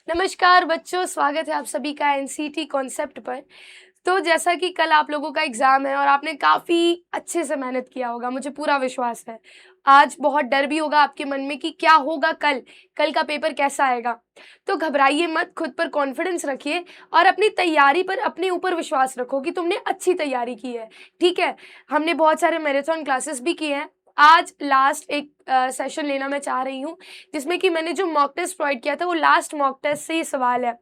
नमस्कार बच्चों, स्वागत है आप सभी का एनसीटी कॉन्सेप्ट पर। तो जैसा कि कल आप लोगों का एग्ज़ाम है और आपने काफ़ी अच्छे से मेहनत किया होगा, मुझे पूरा विश्वास है। आज बहुत डर भी होगा आपके मन में कि क्या होगा कल का पेपर कैसा आएगा। तो घबराइए मत, खुद पर कॉन्फिडेंस रखिए और अपनी तैयारी पर अपने ऊपर विश्वास रखो कि तुमने अच्छी तैयारी की है, ठीक है? हमने बहुत सारे मैराथन क्लासेस भी किए हैं। आज लास्ट एक सेशन लेना मैं चाह रही हूँ, जिसमें कि मैंने जो मॉक टेस्ट प्रोवाइड किया था वो लास्ट मॉक टेस्ट से ये सवाल है।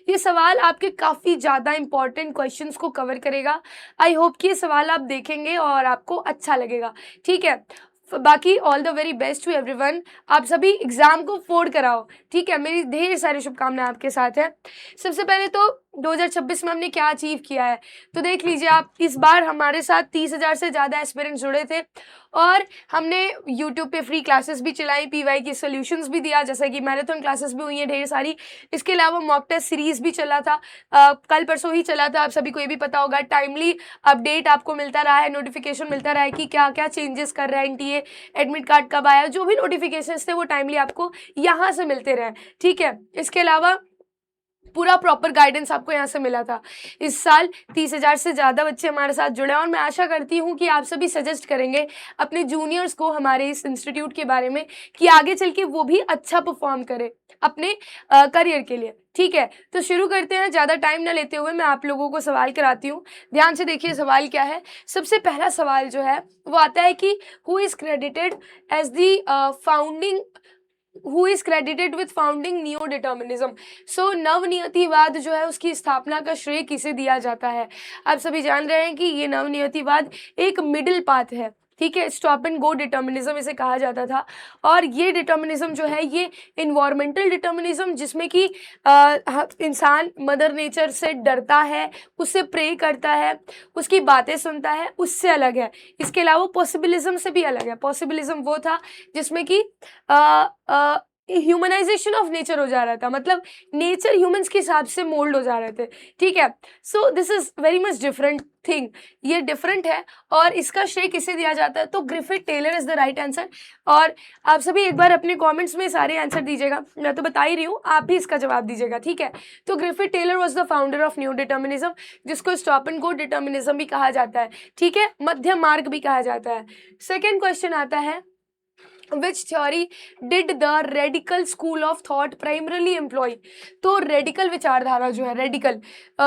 ये सवाल आपके काफ़ी ज़्यादा इंपॉर्टेंट क्वेश्चंस को कवर करेगा। आई होप कि ये सवाल आप देखेंगे और आपको अच्छा लगेगा, ठीक है? बाकी all the very best to everyone. आप सभी एग्जाम को फोड़ कराओ, ठीक है? मेरी ढेर सारी शुभकामनाएं आपके साथ है। सबसे पहले तो 2026 में हमने क्या अचीव किया है, तो देख लीजिए आप। इस बार हमारे साथ 30,000 से ज़्यादा एस्पिरेंट्स जुड़े थे और हमने यूट्यूब पे फ्री क्लासेस भी चलाई, पीवाई की सॉल्यूशंस भी दिया, जैसे कि मैराथन क्लासेस भी हुई हैं ढेर सारी। इसके अलावा मॉक टेस्ट सीरीज भी चला था, कल परसों ही चला था। आप सभी को ये भी पता होगा, टाइमली अपडेट आपको मिलता रहा है, नोटिफिकेशन मिलता रहा है कि क्या क्या चेंजेस कर रहा है एनटीए, एडमिट कार्ड कब आया, जो भी नोटिफिकेशन थे वो टाइमली आपको यहाँ से मिलते रहे, ठीक है? इसके अलावा पूरा प्रॉपर गाइडेंस आपको यहाँ से मिला था। इस साल 30,000 से ज़्यादा बच्चे हमारे साथ जुड़े और मैं आशा करती हूँ कि आप सभी सजेस्ट करेंगे अपने जूनियर्स को हमारे इस इंस्टीट्यूट के बारे में कि आगे चल के वो भी अच्छा परफॉर्म करे अपने करियर के लिए, ठीक है? तो शुरू करते हैं, ज़्यादा टाइम ना लेते हुए मैं आप लोगों को सवाल कराती हूँ। ध्यान से देखिए सवाल क्या है। सबसे पहला सवाल जो है वो आता है कि who is credited as the who is credited with founding new determinism. So नवनियतिवाद जो है उसकी स्थापना का श्रेय किसे दिया जाता है? आप सभी जान रहे हैं कि ये नवनियतिवाद एक मिडिल पाथ है, ठीक है? स्टॉप एंड गो डिटर्मिनिज्म इसे कहा जाता था। और ये डिटर्मिनिज्म जो है ये इन्वायरमेंटल डिटर्मिनिज्म, जिसमें कि इंसान मदर नेचर से डरता है, उससे प्रे करता है, उसकी बातें सुनता है, उससे अलग है। इसके अलावा पॉसिबिलिज्म से भी अलग है। पॉसिबिलिज्म वो था जिसमें कि ह्यूमनाइजेशन ऑफ नेचर हो जा रहा था, मतलब नेचर ह्यूमंस के हिसाब से मोल्ड हो जा रहे थे, ठीक है? So this is very much different thing. ये डिफरेंट है और इसका श्रेय किसे दिया जाता है? तो Griffith Taylor is the right answer. और आप सभी एक बार अपने कमेंट्स में सारे आंसर दीजिएगा, मैं तो बता ही रही हूँ, आप भी इसका जवाब दीजिएगा, ठीक है? तो Griffith Taylor was the founder of new determinism, जिसको स्टॉप एंड गो डिटर्मिनिज्म भी कहा जाता है, ठीक है? मध्य मार्ग भी कहा जाता है। सेकेंड क्वेश्चन आता है, which theory did the radical school of thought primarily employ? तो रेडिकल विचारधारा जो है, रेडिकल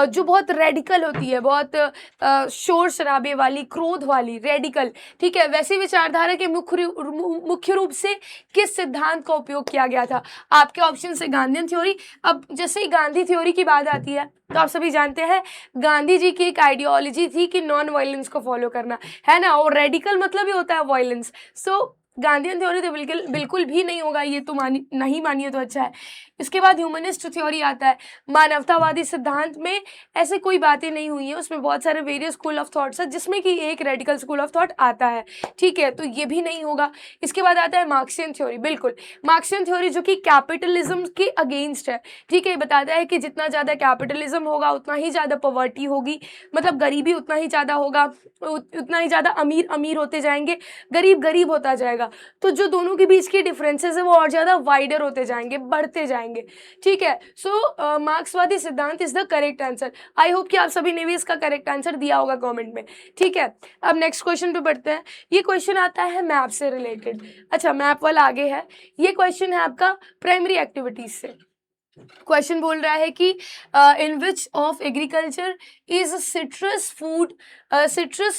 जो बहुत रेडिकल होती है, बहुत शोर शराबे वाली, क्रोध वाली, रेडिकल, ठीक है? वैसी विचारधारा के मुख्य रूप से किस सिद्धांत का उपयोग किया गया था? आपके ऑप्शन से गांधीयन थ्योरी। अब जैसे ही गांधी थ्योरी की बात आती है तो आप सभी जानते हैं गांधी जी की एक आइडियोलॉजी थी कि नॉन वायलेंस को फॉलो करना, है ना? और रेडिकल मतलब ही होता है वायलेंस। सो गांधीयन थ्योरी तो बिल्कुल बिल्कुल भी नहीं होगा, ये तो नहीं मानिए तो अच्छा है। इसके बाद ह्यूमनिस्ट थ्योरी आता है। मानवतावादी सिद्धांत में ऐसे कोई बातें नहीं हुई है, उसमें बहुत सारे वेरियस स्कूल ऑफ थॉट्स है, जिसमें कि एक रेडिकल स्कूल ऑफ थॉट आता है, ठीक है? तो ये भी नहीं होगा। इसके बाद आता है मार्क्सियन थ्योरी। बिल्कुल, मार्क्सियन थ्योरी जो कि कैपिटलिज्म के अगेंस्ट है, ठीक है? बताता है कि जितना ज़्यादा कैपिटलिज्म होगा उतना ही ज़्यादा पॉवर्टी होगी, मतलब गरीबी उतना ही ज़्यादा होगा, उतना ही ज़्यादा अमीर अमीर होते जाएंगे, गरीब गरीब होता जाएगा। तो जो दोनों के बीच के डिफरेंसेस है वो और ज़्यादा वाइडर होते जाएंगे, बढ़ते जाएंगे, ठीक है? सो मार्क्सवादी सिद्धांत is the correct answer. I hope कि आप सभी ने भी इसका करेक्ट आंसर दिया होगा कमेंट में, ठीक है? अब नेक्स्ट क्वेश्चन पे बढ़ते हैं। ये क्वेश्चन आता है मैप से रिलेटेड। अच्छा, मैप वाला आगे है। ये क्वेश्चन है आपका प्राइमरी एक्टिविटीज से। क्वेश्चन बोल रहा है कि in which of agriculture is citrus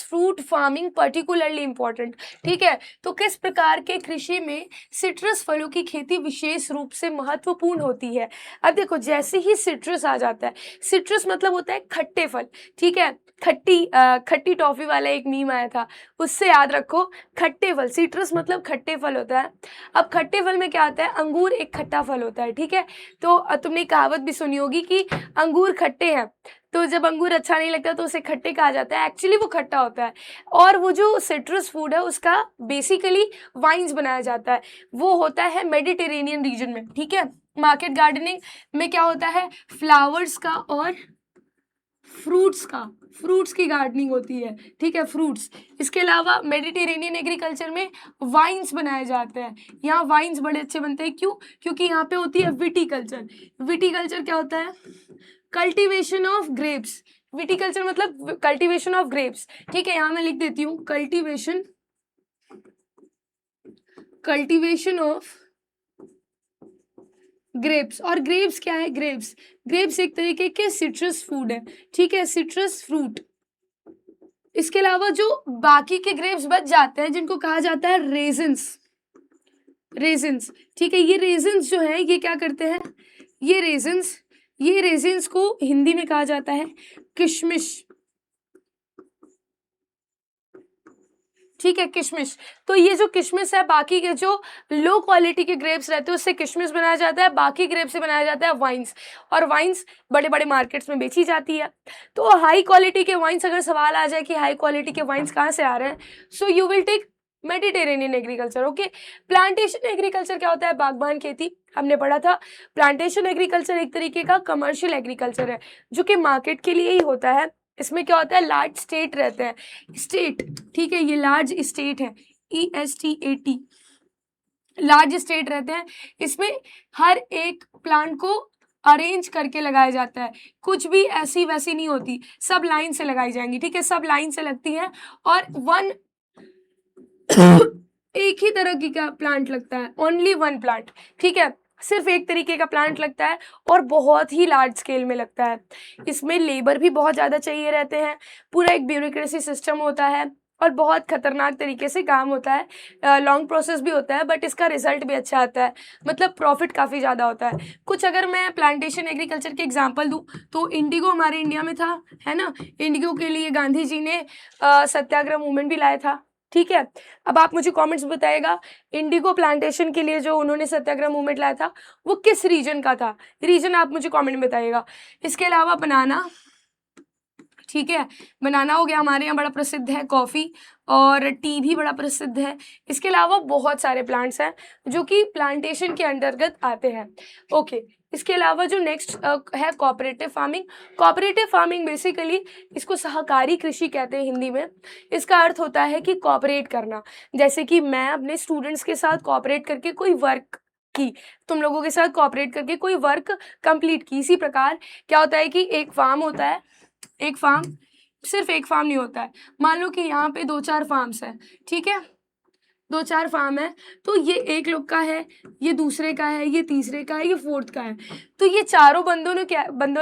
fruit farming particularly important, ठीक है? तो किस प्रकार के कृषि में सिट्रस फलों की खेती विशेष रूप से महत्वपूर्ण होती है? अब देखो, जैसे ही सिट्रस आ जाता है, सिट्रस मतलब होता है खट्टे फल, ठीक है? खट्टी टॉफी वाला एक मीम आया था, उससे याद रखो, खट्टे फल, सिट्रस मतलब खट्टे फल होता है। अब खट्टे फल में क्या आता है? अंगूर एक खट्टा फल होता है, ठीक है? तो तुमने कहावत भी सुनी होगी कि अंगूर खट्टे हैं, तो जब अंगूर अच्छा नहीं लगता तो उसे खट्टे कहा जाता है, एक्चुअली वो खट्टा होता है। और वो जो सिट्रस फूड है उसका बेसिकली वाइन्स बनाया जाता है, वो होता है मेडिटेरेनियन रीजन में, ठीक है? मार्केट गार्डनिंग में क्या होता है? फ्लावर्स का और फ्रूट्स की गार्डनिंग होती है, ठीक है, फ्रूट्स। इसके अलावा मेडिटेरेनियन एग्रीकल्चर में वाइन्स बनाए जाते हैं। यहाँ वाइन्स बड़े अच्छे बनते हैं, क्यों? क्योंकि यहाँ पे होती है विटीकल्चर। विटीकल्चर क्या होता है? Cultivation of grapes. विटीकल्चर मतलब कल्टीवेशन ऑफ ग्रेप्स, ठीक है। यहाँ मैं लिख देती हूँ कल्टीवेशन ऑफ ग्रेप्स। और ग्रेप्स क्या है? ग्रेप्स एक तरीके के सिट्रस फूड है, ठीक है, सिट्रस फ्रूट। इसके अलावा जो बाकी के ग्रेप्स बच जाते हैं जिनको कहा जाता है रेजिन्स, ठीक है। ये रेजिन्स जो है ये क्या करते हैं? ये रेजिन्स को हिंदी में कहा जाता है किशमिश, ठीक है, किशमिश। तो ये जो किशमिश है, बाकी के जो लो क्वालिटी के ग्रेप्स रहते हैं उससे किशमिश बनाया जाता है, बाकी ग्रेप्स से बनाया जाता है वाइन्स, और वाइन्स बड़े बड़े मार्केट्स में बेची जाती है। तो हाई क्वालिटी के वाइन्स, अगर सवाल आ जाए कि हाई क्वालिटी के वाइन्स कहाँ से आ रहे हैं, so you will take Mediterranean agriculture, okay. Plantation agriculture क्या होता है? बागबान खेती, हमने पढ़ा था। प्लांटेशन एग्रीकल्चर एक तरीके का कमर्शियल एग्रीकल्चर है जो कि मार्केट के लिए ही होता है। इसमें क्या होता है? लार्ज स्टेट रहते हैं, स्टेट, ठीक है, ये लार्ज स्टेट है, ESTAT, लार्ज स्टेट रहते हैं। इसमें हर एक प्लांट को अरेंज करके लगाया जाता है, कुछ भी ऐसी वैसी नहीं होती, सब लाइन से लगाई जाएंगी, ठीक है, सब लाइन से लगती है। और एक ही तरह की का प्लांट लगता है, ओनली वन प्लांट, ठीक है, सिर्फ एक तरीके का प्लांट लगता है और बहुत ही लार्ज स्केल में लगता है। इसमें लेबर भी बहुत ज़्यादा चाहिए रहते हैं, पूरा एक ब्यूरोक्रेसी सिस्टम होता है और बहुत खतरनाक तरीके से काम होता है, लॉन्ग प्रोसेस भी होता है, बट इसका रिजल्ट भी अच्छा आता है, मतलब प्रॉफिट काफ़ी ज़्यादा होता है। कुछ अगर मैं प्लांटेशन एग्रीकल्चर के एग्जांपल दूं तो इंडिगो हमारे इंडिया में था, है ना। इंडिगो के लिए गांधी जी ने सत्याग्रह मूवमेंट भी लाया था, ठीक है। अब आप मुझे कमेंट्स बताइएगा, इंडिगो प्लांटेशन के लिए जो उन्होंने सत्याग्रह मूवमेंट लाया था वो किस रीजन का था? रीजन आप मुझे कमेंट में बताइएगा। इसके अलावा बनाना, ठीक है, बनाना हो गया, हमारे यहाँ बड़ा प्रसिद्ध है। कॉफ़ी और टी भी बड़ा प्रसिद्ध है। इसके अलावा बहुत सारे प्लांट्स हैं जो कि प्लांटेशन के अंतर्गत आते हैं, ओके। इसके अलावा जो नेक्स्ट है cooperative farming. Cooperative farming basically इसको सहकारी कृषि कहते हैं हिंदी में। इसका अर्थ होता है कि कोऑपरेट करना, जैसे कि मैं अपने स्टूडेंट्स के साथ कोऑपरेट करके कोई वर्क की, तुम लोगों के साथ कोऑपरेट करके कोई वर्क कंप्लीट की। इसी प्रकार क्या होता है कि एक फार्म होता है, एक फार्म, सिर्फ एक फार्म नहीं होता है। मान लो कि यहाँ पे 2-4 फार्म्स हैं, ठीक है, 2-4 फार्म है, तो ये एक लोग का है, ये दूसरे का है, ये तीसरे का है, ये फोर्थ का है। तो ये चारों बंदों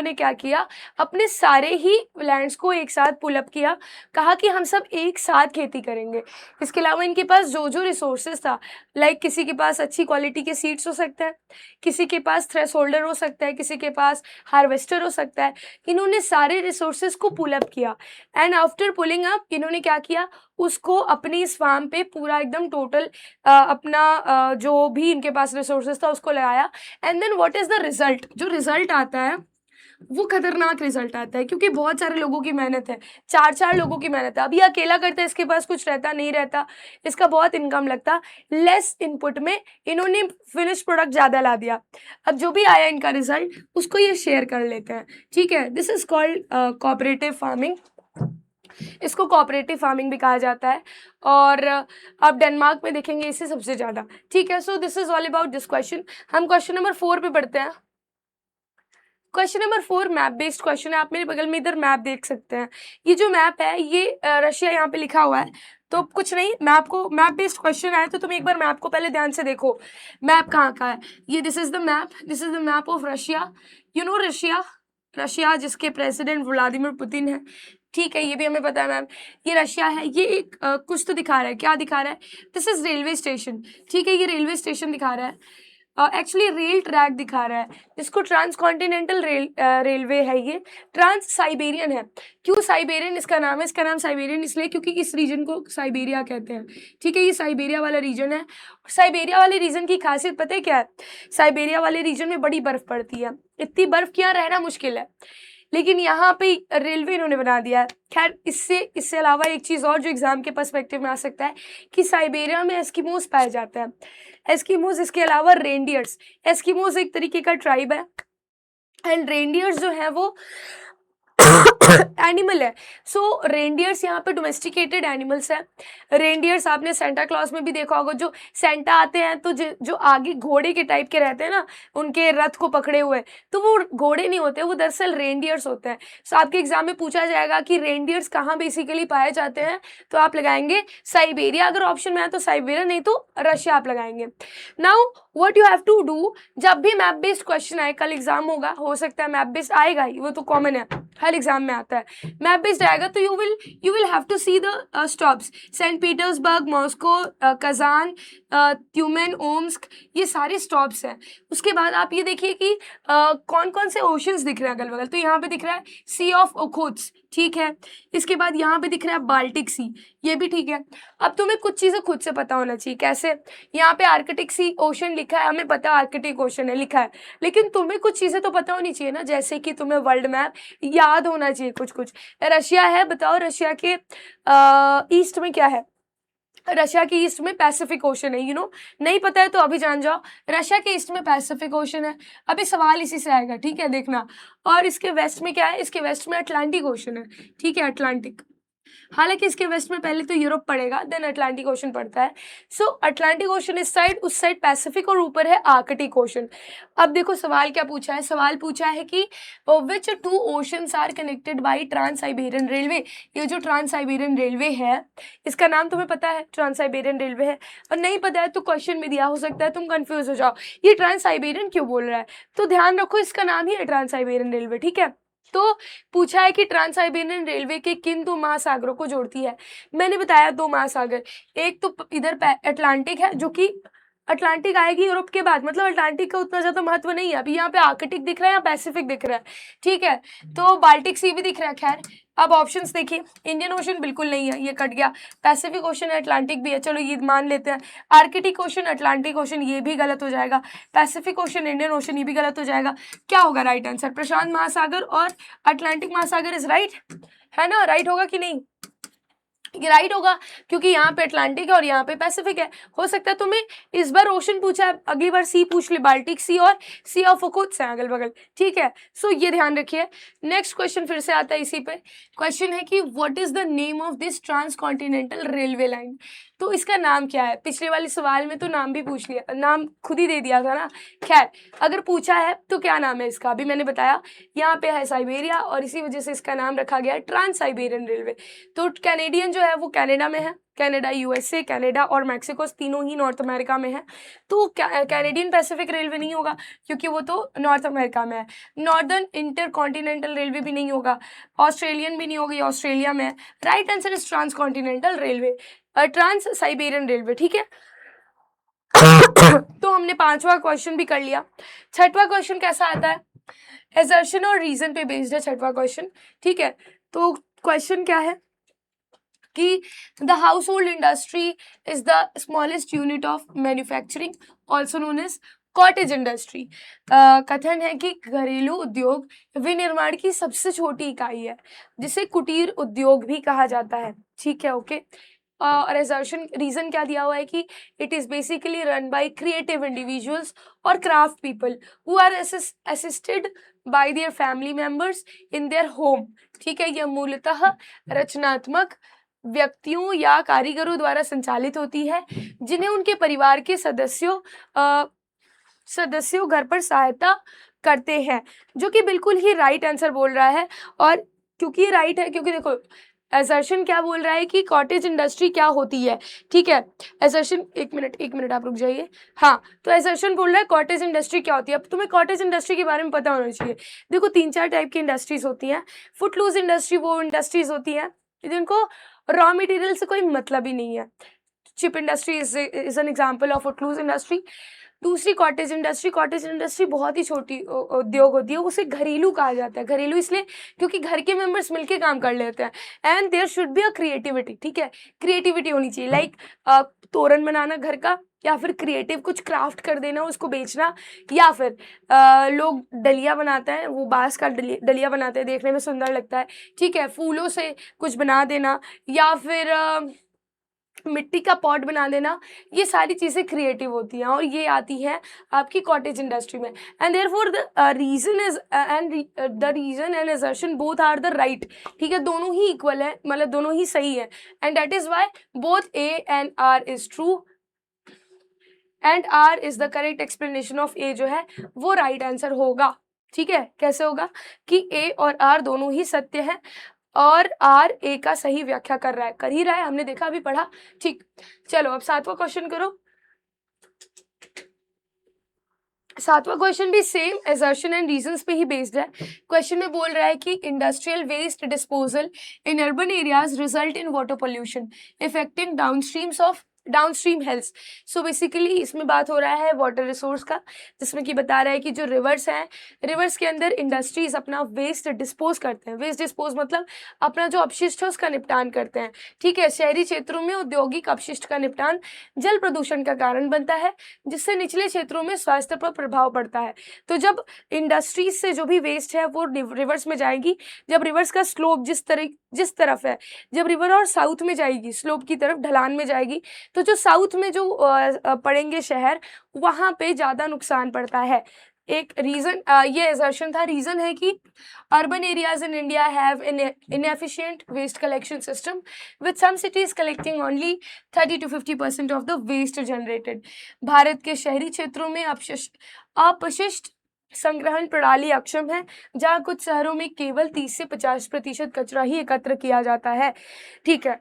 ने क्या किया? अपने सारे ही लैंड्स को एक साथ पुल अप किया, कहा कि हम सब एक साथ खेती करेंगे। इसके अलावा इनके पास जो जो रिसोर्सेज था, लाइक किसी के पास अच्छी क्वालिटी के सीड्स हो सकते हैं, किसी के पास थ्रेश होल्डर हो सकता है, किसी के पास हार्वेस्टर हो सकता है। इन्होंने सारे रिसोर्सेज को पुल अप किया एंड आफ्टर पुलिंग अप इन्होंने क्या किया? उसको अपनी इस फार्म पे पूरा एकदम टोटल अपना जो भी इनके पास रिसोर्सेज था उसको लगाया। And then what is the result? जो रिजल्ट आता है वो खतरनाक रिजल्ट आता है, क्योंकि बहुत सारे लोगों की मेहनत है, 4 लोगों की मेहनत है। अभी अकेला करता है, इसके पास कुछ रहता नहीं रहता, इसका बहुत इनकम लगता, लेस इनपुट में इन्होंने फिनिश प्रोडक्ट ज़्यादा ला दिया। अब जो भी आया इनका रिजल्ट उसको ये शेयर कर लेते हैं, ठीक है। This is called cooperative farming, इसको कोऑपरेटिव फार्मिंग भी कहा जाता है। और आप डेनमार्क में देखेंगे इसे सबसे ज़्यादा, ठीक है। So this is all about this question. हम क्वेश्चन नंबर 4 पे पढ़ते हैं। Question number 4 map based question है। आप मेरे बगल में इधर मैप देख सकते हैं। ये जो मैप है ये रशिया यहाँ पे लिखा हुआ है, तो कुछ नहीं, मैप बेस्ड क्वेश्चन आया तो तुम एक बार मैप को पहले ध्यान से देखो, मैप कहाँ का है। ये this is the map of Russia. You know Russia जिसके प्रेसिडेंट व्लादिमीर पुतिन है, ठीक है, ये भी हमें पता है मैम। ये रशिया है, ये एक कुछ तो दिखा रहा है, क्या दिखा रहा है? दिस इज रेलवे स्टेशन, ठीक है, ये रेलवे स्टेशन दिखा रहा है, एक्चुअली रेल ट्रैक दिखा रहा है, जिसको ट्रांस कॉन्टिनेंटल रेलवे है, ये ट्रांस साइबेरियन है। क्यों साइबेरियन इसका नाम है? इसका नाम साइबेरियन इसलिए क्योंकि इस रीजन को साइबेरिया कहते हैं, ठीक है, ये साइबेरिया वाला रीजन है। साइबेरिया वाले रीजन की खासियत पता है क्या है? साइबेरिया वाले रीजन में बड़ी बर्फ पड़ती है, इतनी बर्फ के यहाँ रहना मुश्किल है, लेकिन यहाँ पे रेलवे इन्होंने बना दिया है। खैर इससे अलावा एक चीज़ और जो एग्जाम के पर्सपेक्टिव में आ सकता है कि साइबेरिया में एस्किमोस पाए जाते हैं। एस्किमोस, इसके अलावा रेंडियर्स। एस्किमोस एक तरीके का ट्राइब है एंड रेंडियर्स जो है वो एनिमल है। सो रेनडियर्स यहाँ पे डोमेस्टिकेटेड एनिमल्स है। रेनडियर्स आपने सेंटा क्लॉज में भी देखा होगा, जो सेंटा आते हैं तो जो आगे घोड़े के टाइप के रहते हैं ना, उनके रथ को पकड़े हुए, तो वो घोड़े नहीं होते, वो दरअसल रेनडियर्स होते हैं। सो आपके एग्जाम में पूछा जाएगा कि रेनडियर्स कहाँ बेसिकली पाए जाते हैं, तो आप लगाएंगे साइबेरिया, अगर ऑप्शन में आए तो साइबेरिया, नहीं तो रशिया आप लगाएंगे। Now what you have to do, जब भी मैप बेस्ड क्वेश्चन आए, कल एग्जाम होगा, हो सकता है मैप बेस्ड आएगा ही, वो तो कॉमन है, हर एग्जाम में आता है। मैप बेस्ड आएगा तो you will have to see the stops, Saint Petersburg, Moscow, Kazan, Tyumen, Omsk, ये सारे स्टॉप्स हैं। उसके बाद आप ये देखिए कि कौन कौन से ओशंस दिख रहे हैं अगल बगल, तो यहाँ पे दिख रहा है सी ऑफ ओखोत्स, ठीक है। इसके बाद यहाँ पे दिख रहा है बाल्टिक सी, ये भी ठीक है। अब तुम्हें कुछ चीज़ें खुद से पता होना चाहिए, कैसे, यहाँ पे आर्कटिक सी ओशन लिखा है, हमें पता है आर्कटिक ओशन है लिखा है, लेकिन तुम्हें कुछ चीज़ें तो पता होनी चाहिए ना, जैसे कि तुम्हें वर्ल्ड मैप याद होना चाहिए कुछ कुछ। रशिया है, बताओ रशिया के ईस्ट में क्या है, रशिया के ईस्ट में पैसिफिक ओशन है, नहीं पता है तो अभी जान जाओ, रशिया के ईस्ट में पैसिफिक ओशन है। अभी सवाल इसी से आएगा, ठीक है, देखना। और इसके वेस्ट में क्या है, इसके वेस्ट में अटलांटिक ओशन है, ठीक है, अटलांटिक। हालांकि इसके वेस्ट में पहले तो यूरोप पड़ेगा, देन अटलांटिक ओशन पड़ता है। सो अटलांटिक ओशन इस साइड, उस साइड पैसिफिक, और ऊपर है आर्कटिक ओशन। अब देखो सवाल क्या पूछा है, सवाल पूछा है कि which two oceans are connected by trans Siberian railway. ये जो ट्रांस साइबेरियन रेलवे है, इसका नाम तुम्हें पता है, ट्रांस साइबेरियन रेलवे है, और नहीं पता है तो क्वेश्चन में दिया, हो सकता है तुम कंफ्यूज हो जाओ, ये ट्रांस साइबेरियन क्यों बोल रहा है, तो ध्यान रखो इसका नाम ही है ट्रांस साइबेरियन रेलवे, ठीक है। तो पूछा है कि ट्रांस साइबेरियन रेलवे के किन दो महासागरों को जोड़ती है। मैंने बताया दो महासागर, एक तो इधर अटलांटिक है, जो कि अटलांटिक आएगी यूरोप के बाद, मतलब अटलांटिक का उतना ज्यादा महत्व नहीं है। अभी यहाँ पे आर्कटिक दिख रहा है, यहाँ पैसिफिक दिख रहा है, ठीक है, तो बाल्टिक सी भी दिख रहा है। खैर अब ऑप्शंस देखिए, इंडियन ओशन बिल्कुल नहीं है, ये कट गया। पैसिफिक ओशन है, अटलांटिक भी है, चलो ये मान लेते हैं। आर्कटिक ओशन, अटलांटिक ओशन, ये भी गलत हो जाएगा। पैसिफिक ओशन, इंडियन ओशन, ये भी गलत हो जाएगा। क्या होगा राइट आंसर, प्रशांत महासागर और अटलांटिक महासागर इज राइट, है ना, राइट होगा कि नहीं, ये राइट होगा, क्योंकि यहाँ पे अटलांटिक है और यहाँ पे पैसिफिक है। हो सकता है तुम्हें इस बार ओशन पूछा है, अगली बार सी पूछ ले, बाल्टिक सी और सी ऑफ ओखोत्स है अगल बगल, ठीक है। सो ये ध्यान रखिए। नेक्स्ट क्वेश्चन फिर से आता है इसी पे, क्वेश्चन है कि what is the name of this transcontinental railway line. तो इसका नाम क्या है, पिछले वाले सवाल में तो नाम भी पूछ लिया, नाम खुद ही दे दिया था ना। खैर अगर पूछा है तो क्या नाम है इसका, अभी मैंने बताया, यहाँ पे है साइबेरिया, और इसी वजह से इसका नाम रखा गया है ट्रांस साइबेरियन रेलवे। तो कैनेडियन जो है वो कनाडा में है, कनाडा, यूएसए, कनाडा और मैक्सिको, तीनों ही नॉर्थ अमेरिका में है। तो कैनेडियन पैसिफिक रेलवे नहीं होगा, क्योंकि वो तो नॉर्थ अमेरिका में है। नॉर्दर्न इंटरकॉन्टिनेंटल रेलवे भी नहीं होगा, ऑस्ट्रेलियन भी नहीं होगी, ऑस्ट्रेलिया में है। Right answer is transcontinental railway, trans Siberian railway, ठीक है। तो हमने पांचवा क्वेश्चन भी कर लिया। छठवां क्वेश्चन कैसा आता है, एजर्शन और रीजन पे बेस्ड है छठवां क्वेश्चन, ठीक है। तो क्वेश्चन क्या है कि the household industry is the smallest unit of manufacturing, also known as cottage industry. कथन है कि घरेलू उद्योग विनिर्माण की सबसे छोटी इकाई है, जिसे कुटीर उद्योग भी कहा जाता है, ठीक है, ओके। और एजर्शन रीजन क्या दिया हुआ है कि it is basically run by creative individuals और craft people who are assisted by their family members in their home, ठीक है। यह मूलतः रचनात्मक व्यक्तियों या कारीगरों द्वारा संचालित होती है, जिन्हें उनके परिवार के सदस्यों घर पर सहायता करते हैं, जो कि बिल्कुल ही राइट आंसर बोल रहा है। और क्योंकि ये राइट है, क्योंकि देखो एसर्शन क्या बोल रहा है कि कॉटेज इंडस्ट्री क्या होती है, ठीक है। एसर्शन, एक मिनट आप रुक जाइए। हाँ, तो एसर्शन बोल रहा है कॉटेज इंडस्ट्री क्या होती है। अब तुम्हें कॉटेज इंडस्ट्री के बारे में पता होना चाहिए। देखो 3-4 टाइप की इंडस्ट्रीज होती हैं। फुटलूज इंडस्ट्री वो इंडस्ट्रीज होती हैं जिनको रॉ मटेरियल से कोई मतलब ही नहीं है। Chip industry is an example of footloose industry. दूसरी कॉटेज इंडस्ट्री बहुत ही छोटी उद्योग होती है, उसे घरेलू कहा जाता है। घरेलू इसलिए क्योंकि घर के मेंबर्स मिलके काम कर लेते हैं। And there should be a creativity, ठीक है, क्रिएटिविटी होनी चाहिए। लाइक तोरण बनाना घर का, या फिर क्रिएटिव कुछ क्राफ्ट कर देना, उसको बेचना, या फिर लोग डलिया बनाते हैं, वो बांस का डलिया बनाते हैं, देखने में सुंदर लगता है, ठीक है, फूलों से कुछ बना देना, या फिर मिट्टी का पॉट बना देना, ये सारी चीज़ें क्रिएटिव होती हैं और ये आती हैं आपकी कॉटेज इंडस्ट्री में। And therefore the reason is the reason and assertion both are the right, ठीक है, दोनों ही इक्वल है, मतलब दोनों ही सही है। And that is why both A and R is true and R is the correct explanation of A जो है वो राइट आंसर होगा। ठीक है, कैसे होगा कि ए और आर दोनों ही सत्य है और आर ए का सही व्याख्या कर रहा है, कर ही रहा है, हमने देखा अभी पढ़ा। ठीक, चलो अब 7वां क्वेश्चन करो। 7वां क्वेश्चन भी सेम असर्शन एंड रीजंस पे ही बेस्ड है। क्वेश्चन में बोल रहा है कि industrial waste disposal in urban areas result in water pollution affecting downstream health. So basically इसमें बात हो रहा है वाटर रिसोर्स का, जिसमें कि बता रहा है कि जो रिवर्स हैं, रिवर्स के अंदर इंडस्ट्रीज अपना वेस्ट डिस्पोज करते हैं। वेस्ट डिस्पोज मतलब अपना जो अपशिष्ट है उसका निपटान करते हैं। ठीक है, शहरी क्षेत्रों में औद्योगिक अपशिष्ट का निपटान जल प्रदूषण का कारण बनता है, जिससे निचले क्षेत्रों में स्वास्थ्य पर प्रभाव पड़ता है। तो जब इंडस्ट्रीज से जो भी वेस्ट है वो रिवर्स में जाएगी, जब रिवर्स का स्लोप जिस तरफ है, जब रिवर और साउथ में जाएगी, स्लोप की तरफ ढलान में जाएगी, तो जो साउथ में जो पड़ेंगे शहर, वहाँ पे ज़्यादा नुकसान पड़ता है। एक रीज़न ये असर्शन था, रीज़न है कि urban areas in India have inefficient waste collection system with some cities collecting only 30 to 50% of the waste generated. भारत के शहरी क्षेत्रों में अपशिष्ट संग्रहण प्रणाली अक्षम है, जहाँ कुछ शहरों में केवल 30 से 50% कचरा ही एकत्र किया जाता है। ठीक है,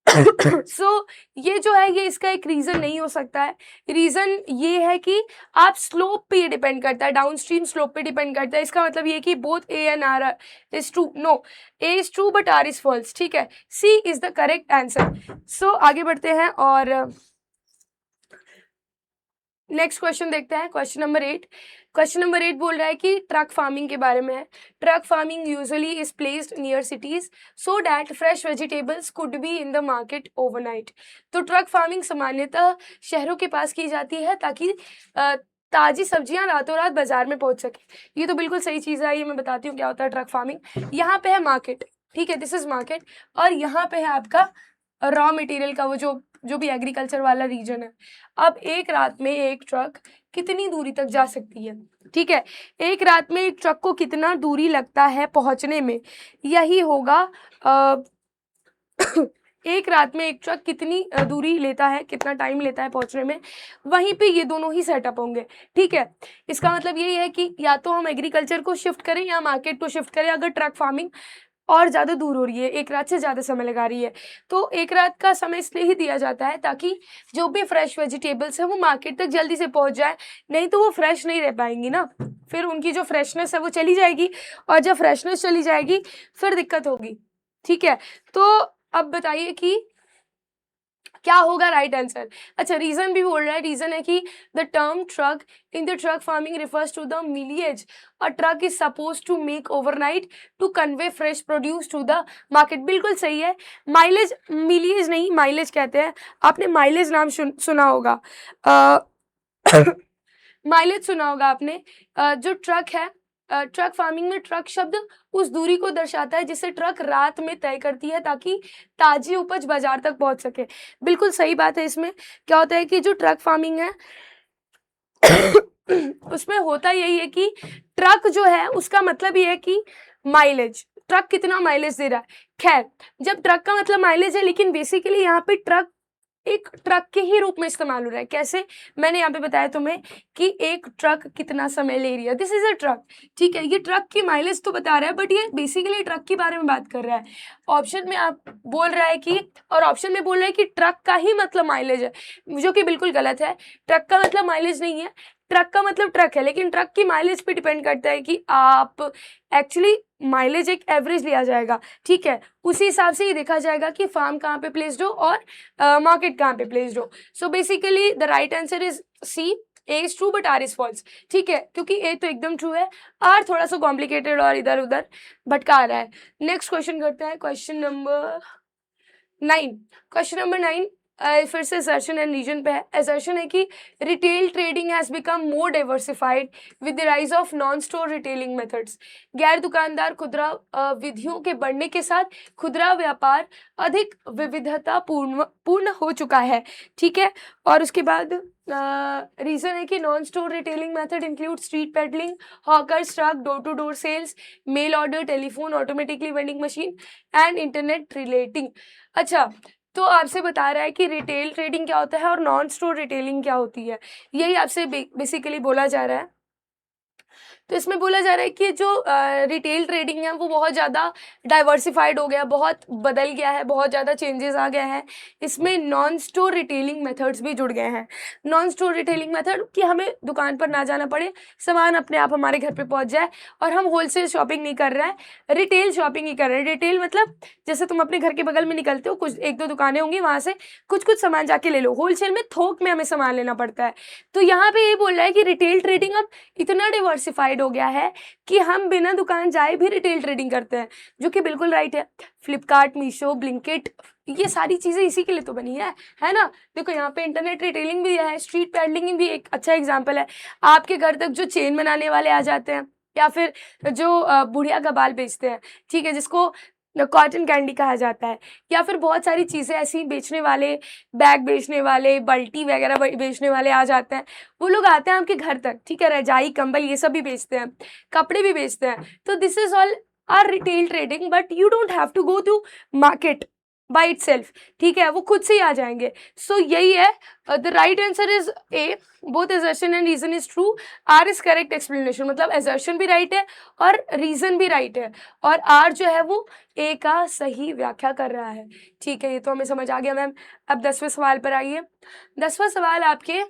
ये जो है ये इसका एक रीजन नहीं हो सकता है। रीजन ये है कि आप स्लोप पे ये डिपेंड करता है, डाउनस्ट्रीम स्लोप पे डिपेंड करता है। इसका मतलब ये कि both A and R is true. No, A is true but R is false. ठीक है, C is the correct answer. So आगे बढ़ते हैं और नेक्स्ट क्वेश्चन देखते हैं। Question number 8। क्वेश्चन नंबर 8 बोल रहा है कि ट्रक फार्मिंग के बारे में है। Truck farming usually is placed near cities so that fresh vegetables could be in the market overnight. तो ट्रक फार्मिंग सामान्यतः शहरों के पास की जाती है ताकि ताजी सब्जियां रातों रात बाजार में पहुंच सके। ये तो बिल्कुल सही चीज़ है, ये मैं बताती हूँ क्या होता है ट्रक फार्मिंग। यहाँ पे है मार्केट, ठीक है, दिस इज मार्केट, और यहाँ पे है आपका रॉ मटेरियल का वो जो भी एग्रीकल्चर वाला रीजन है। अब एक रात में एक ट्रक कितनी दूरी तक जा सकती है? ठीक है, एक रात में एक ट्रक को कितना दूरी लगता है पहुंचने में, यही होगा एक रात में एक ट्रक कितनी दूरी लेता है, कितना टाइम लेता है पहुंचने में, वहीं पे ये दोनों ही सेटअप होंगे। ठीक है, इसका मतलब यही है कि या तो हम एग्रीकल्चर को शिफ्ट करें या मार्केट को शिफ्ट करें। अगर ट्रक फार्मिंग और ज़्यादा दूर हो रही है, एक रात से ज़्यादा समय लगा रही है, तो एक रात का समय इसलिए ही दिया जाता है ताकि जो भी फ्रेश वेजिटेबल्स है वो मार्केट तक जल्दी से पहुंच जाए। नहीं तो वो फ्रेश नहीं रह पाएंगी ना, फिर उनकी जो फ्रेशनेस है वो चली जाएगी, और जब फ्रेशनेस चली जाएगी फिर दिक्कत होगी। ठीक है, तो अब बताइए कि क्या होगा राइट आंसर। अच्छा, रीजन भी बोल रहा है। रीजन है कि the term truck in the truck farming refers to the mileage a truck is suppose to make overnight to convey fresh produce to the market. बिल्कुल सही है। माइलेज, मिलिएज नहीं माइलेज कहते हैं। आपने माइलेज नाम सुना होगा, माइलेज सुना होगा आपने। जो ट्रक है, ट्रक फार्मिंग में ट्रक शब्द उस दूरी को दर्शाता है जिसे ट्रक रात में तय करती है ताकि ताजी उपज बाजार तक पहुंच सके। बिल्कुल सही बात है। इसमें क्या होता है कि जो ट्रक फार्मिंग है उसमें होता यही है कि ट्रक जो है उसका मतलब ये है कि माइलेज, ट्रक कितना माइलेज दे रहा है। खैर, जब ट्रक का मतलब माइलेज है, लेकिन बेसिकली यहाँ पे ट्रक एक ट्रक के ही रूप में इस्तेमाल हो रहा है। कैसे, मैंने यहाँ पे बताया तुम्हें कि एक ट्रक कितना समय ले रही है, दिस इज अ ट्रक। ठीक है, ये ट्रक की माइलेज तो बता रहा है, बट ये बेसिकली ट्रक के बारे में बात कर रहा है। ऑप्शन में आप बोल रहा है कि, और ऑप्शन में बोल रहा है कि ट्रक का ही मतलब माइलेज है, जो कि बिल्कुल गलत है। ट्रक का मतलब माइलेज नहीं है, ट्रक का मतलब ट्रक है, लेकिन ट्रक की माइलेज पे डिपेंड करता है कि आप एक्चुअली माइलेज एक एवरेज लिया जाएगा। ठीक है, उसी हिसाब से ये देखा जाएगा कि फार्म कहाँ पे प्लेस्ड हो और मार्केट कहाँ पे प्लेस्ड हो। So basically the right answer is C, A is true but R is false. ठीक है, क्योंकि ए तो एकदम ट्रू है, आर थोड़ा सा कॉम्प्लिकेटेड और इधर उधर भटका रहा है। नेक्स्ट क्वेश्चन करते हैं, क्वेश्चन नंबर 9। क्वेश्चन नंबर 9 फिर से असर्शन एंड रीजन पे है। असर्शन है कि retail trading has become more diversified with the rise of non store retailing methods. गैर दुकानदार खुदरा विधियों के बढ़ने के साथ खुदरा व्यापार अधिक विविधता पूर्ण हो चुका है, ठीक है। और उसके बाद रीज़न है कि non store retailing method include street peddling, hawkers truck, door to door sales, mail order, telephone, automatically vending machine and internet relating. अच्छा, तो आपसे बता रहा है कि रिटेल ट्रेडिंग क्या होता है और नॉन स्टोर रिटेलिंग क्या होती है, यही आपसे बेसिकली बोला जा रहा है। तो इसमें बोला जा रहा है कि जो रिटेल ट्रेडिंग है वो बहुत ज़्यादा डाइवर्सिफाइड हो गया, बहुत बदल गया है, बहुत ज़्यादा चेंजेस आ गया है। इसमें नॉन स्टोर रिटेलिंग मेथड्स भी जुड़ गए हैं। नॉन स्टोर रिटेलिंग मेथड कि हमें दुकान पर ना जाना पड़े, सामान अपने आप हमारे घर पे पहुंच जाए और हम होलसेल शॉपिंग नहीं कर रहे हैं, रिटेल शॉपिंग ही कर रहे हैं। रिटेल मतलब जैसे तुम अपने घर के बगल में निकलते हो, कुछ एक दो दुकानें होंगी, वहाँ से कुछ कुछ सामान जाके ले लो। होलसेल में थोक में हमें सामान लेना पड़ता है। तो यहाँ पे ये बोल रहा है कि रिटेल ट्रेडिंग अब इतना डिवर्सिफाइड हो गया है कि हम बिना दुकान जाए भी रिटेल ट्रेडिंग करते हैं, जो कि बिल्कुल राइट है। फ्लिपकार्ट, मीशो, ब्लिंकिट, ये सारी चीज़ें इसी के लिए तो बनी है ना। देखो यहाँ पे इंटरनेट रिटेलिंग भी है, स्ट्रीट पैडलिंग भी एक अच्छा एग्जाम्पल है। आपके घर तक जो चेन बनाने वाले आ जाते हैं, या फिर जो बुढ़िया का बाल बेचते हैं, ठीक है, जिसको कॉटन कैंडी कहा जाता है, या फिर बहुत सारी चीज़ें ऐसी बेचने वाले, बैग बेचने वाले, बल्टी वगैरह बेचने वाले आ जाते हैं। वो लोग आते हैं आपके घर तक, ठीक है, रजाई, कंबल, ये सब भी बेचते हैं, कपड़े भी बेचते हैं। तो this is all are retail trading, but you don't have to go to market by itself, ठीक है, वो खुद से ही आ जाएंगे। सो यही है, the right answer is A, both assertion and reason is true, R is correct explanation. मतलब assertion भी राइट है और रीजन भी राइट है, और आर जो है वो ए का सही व्याख्या कर रहा है, ठीक है। ये तो हमें समझ आ गया मैम। अब 10वें सवाल पर आइए। 10वां सवाल आपके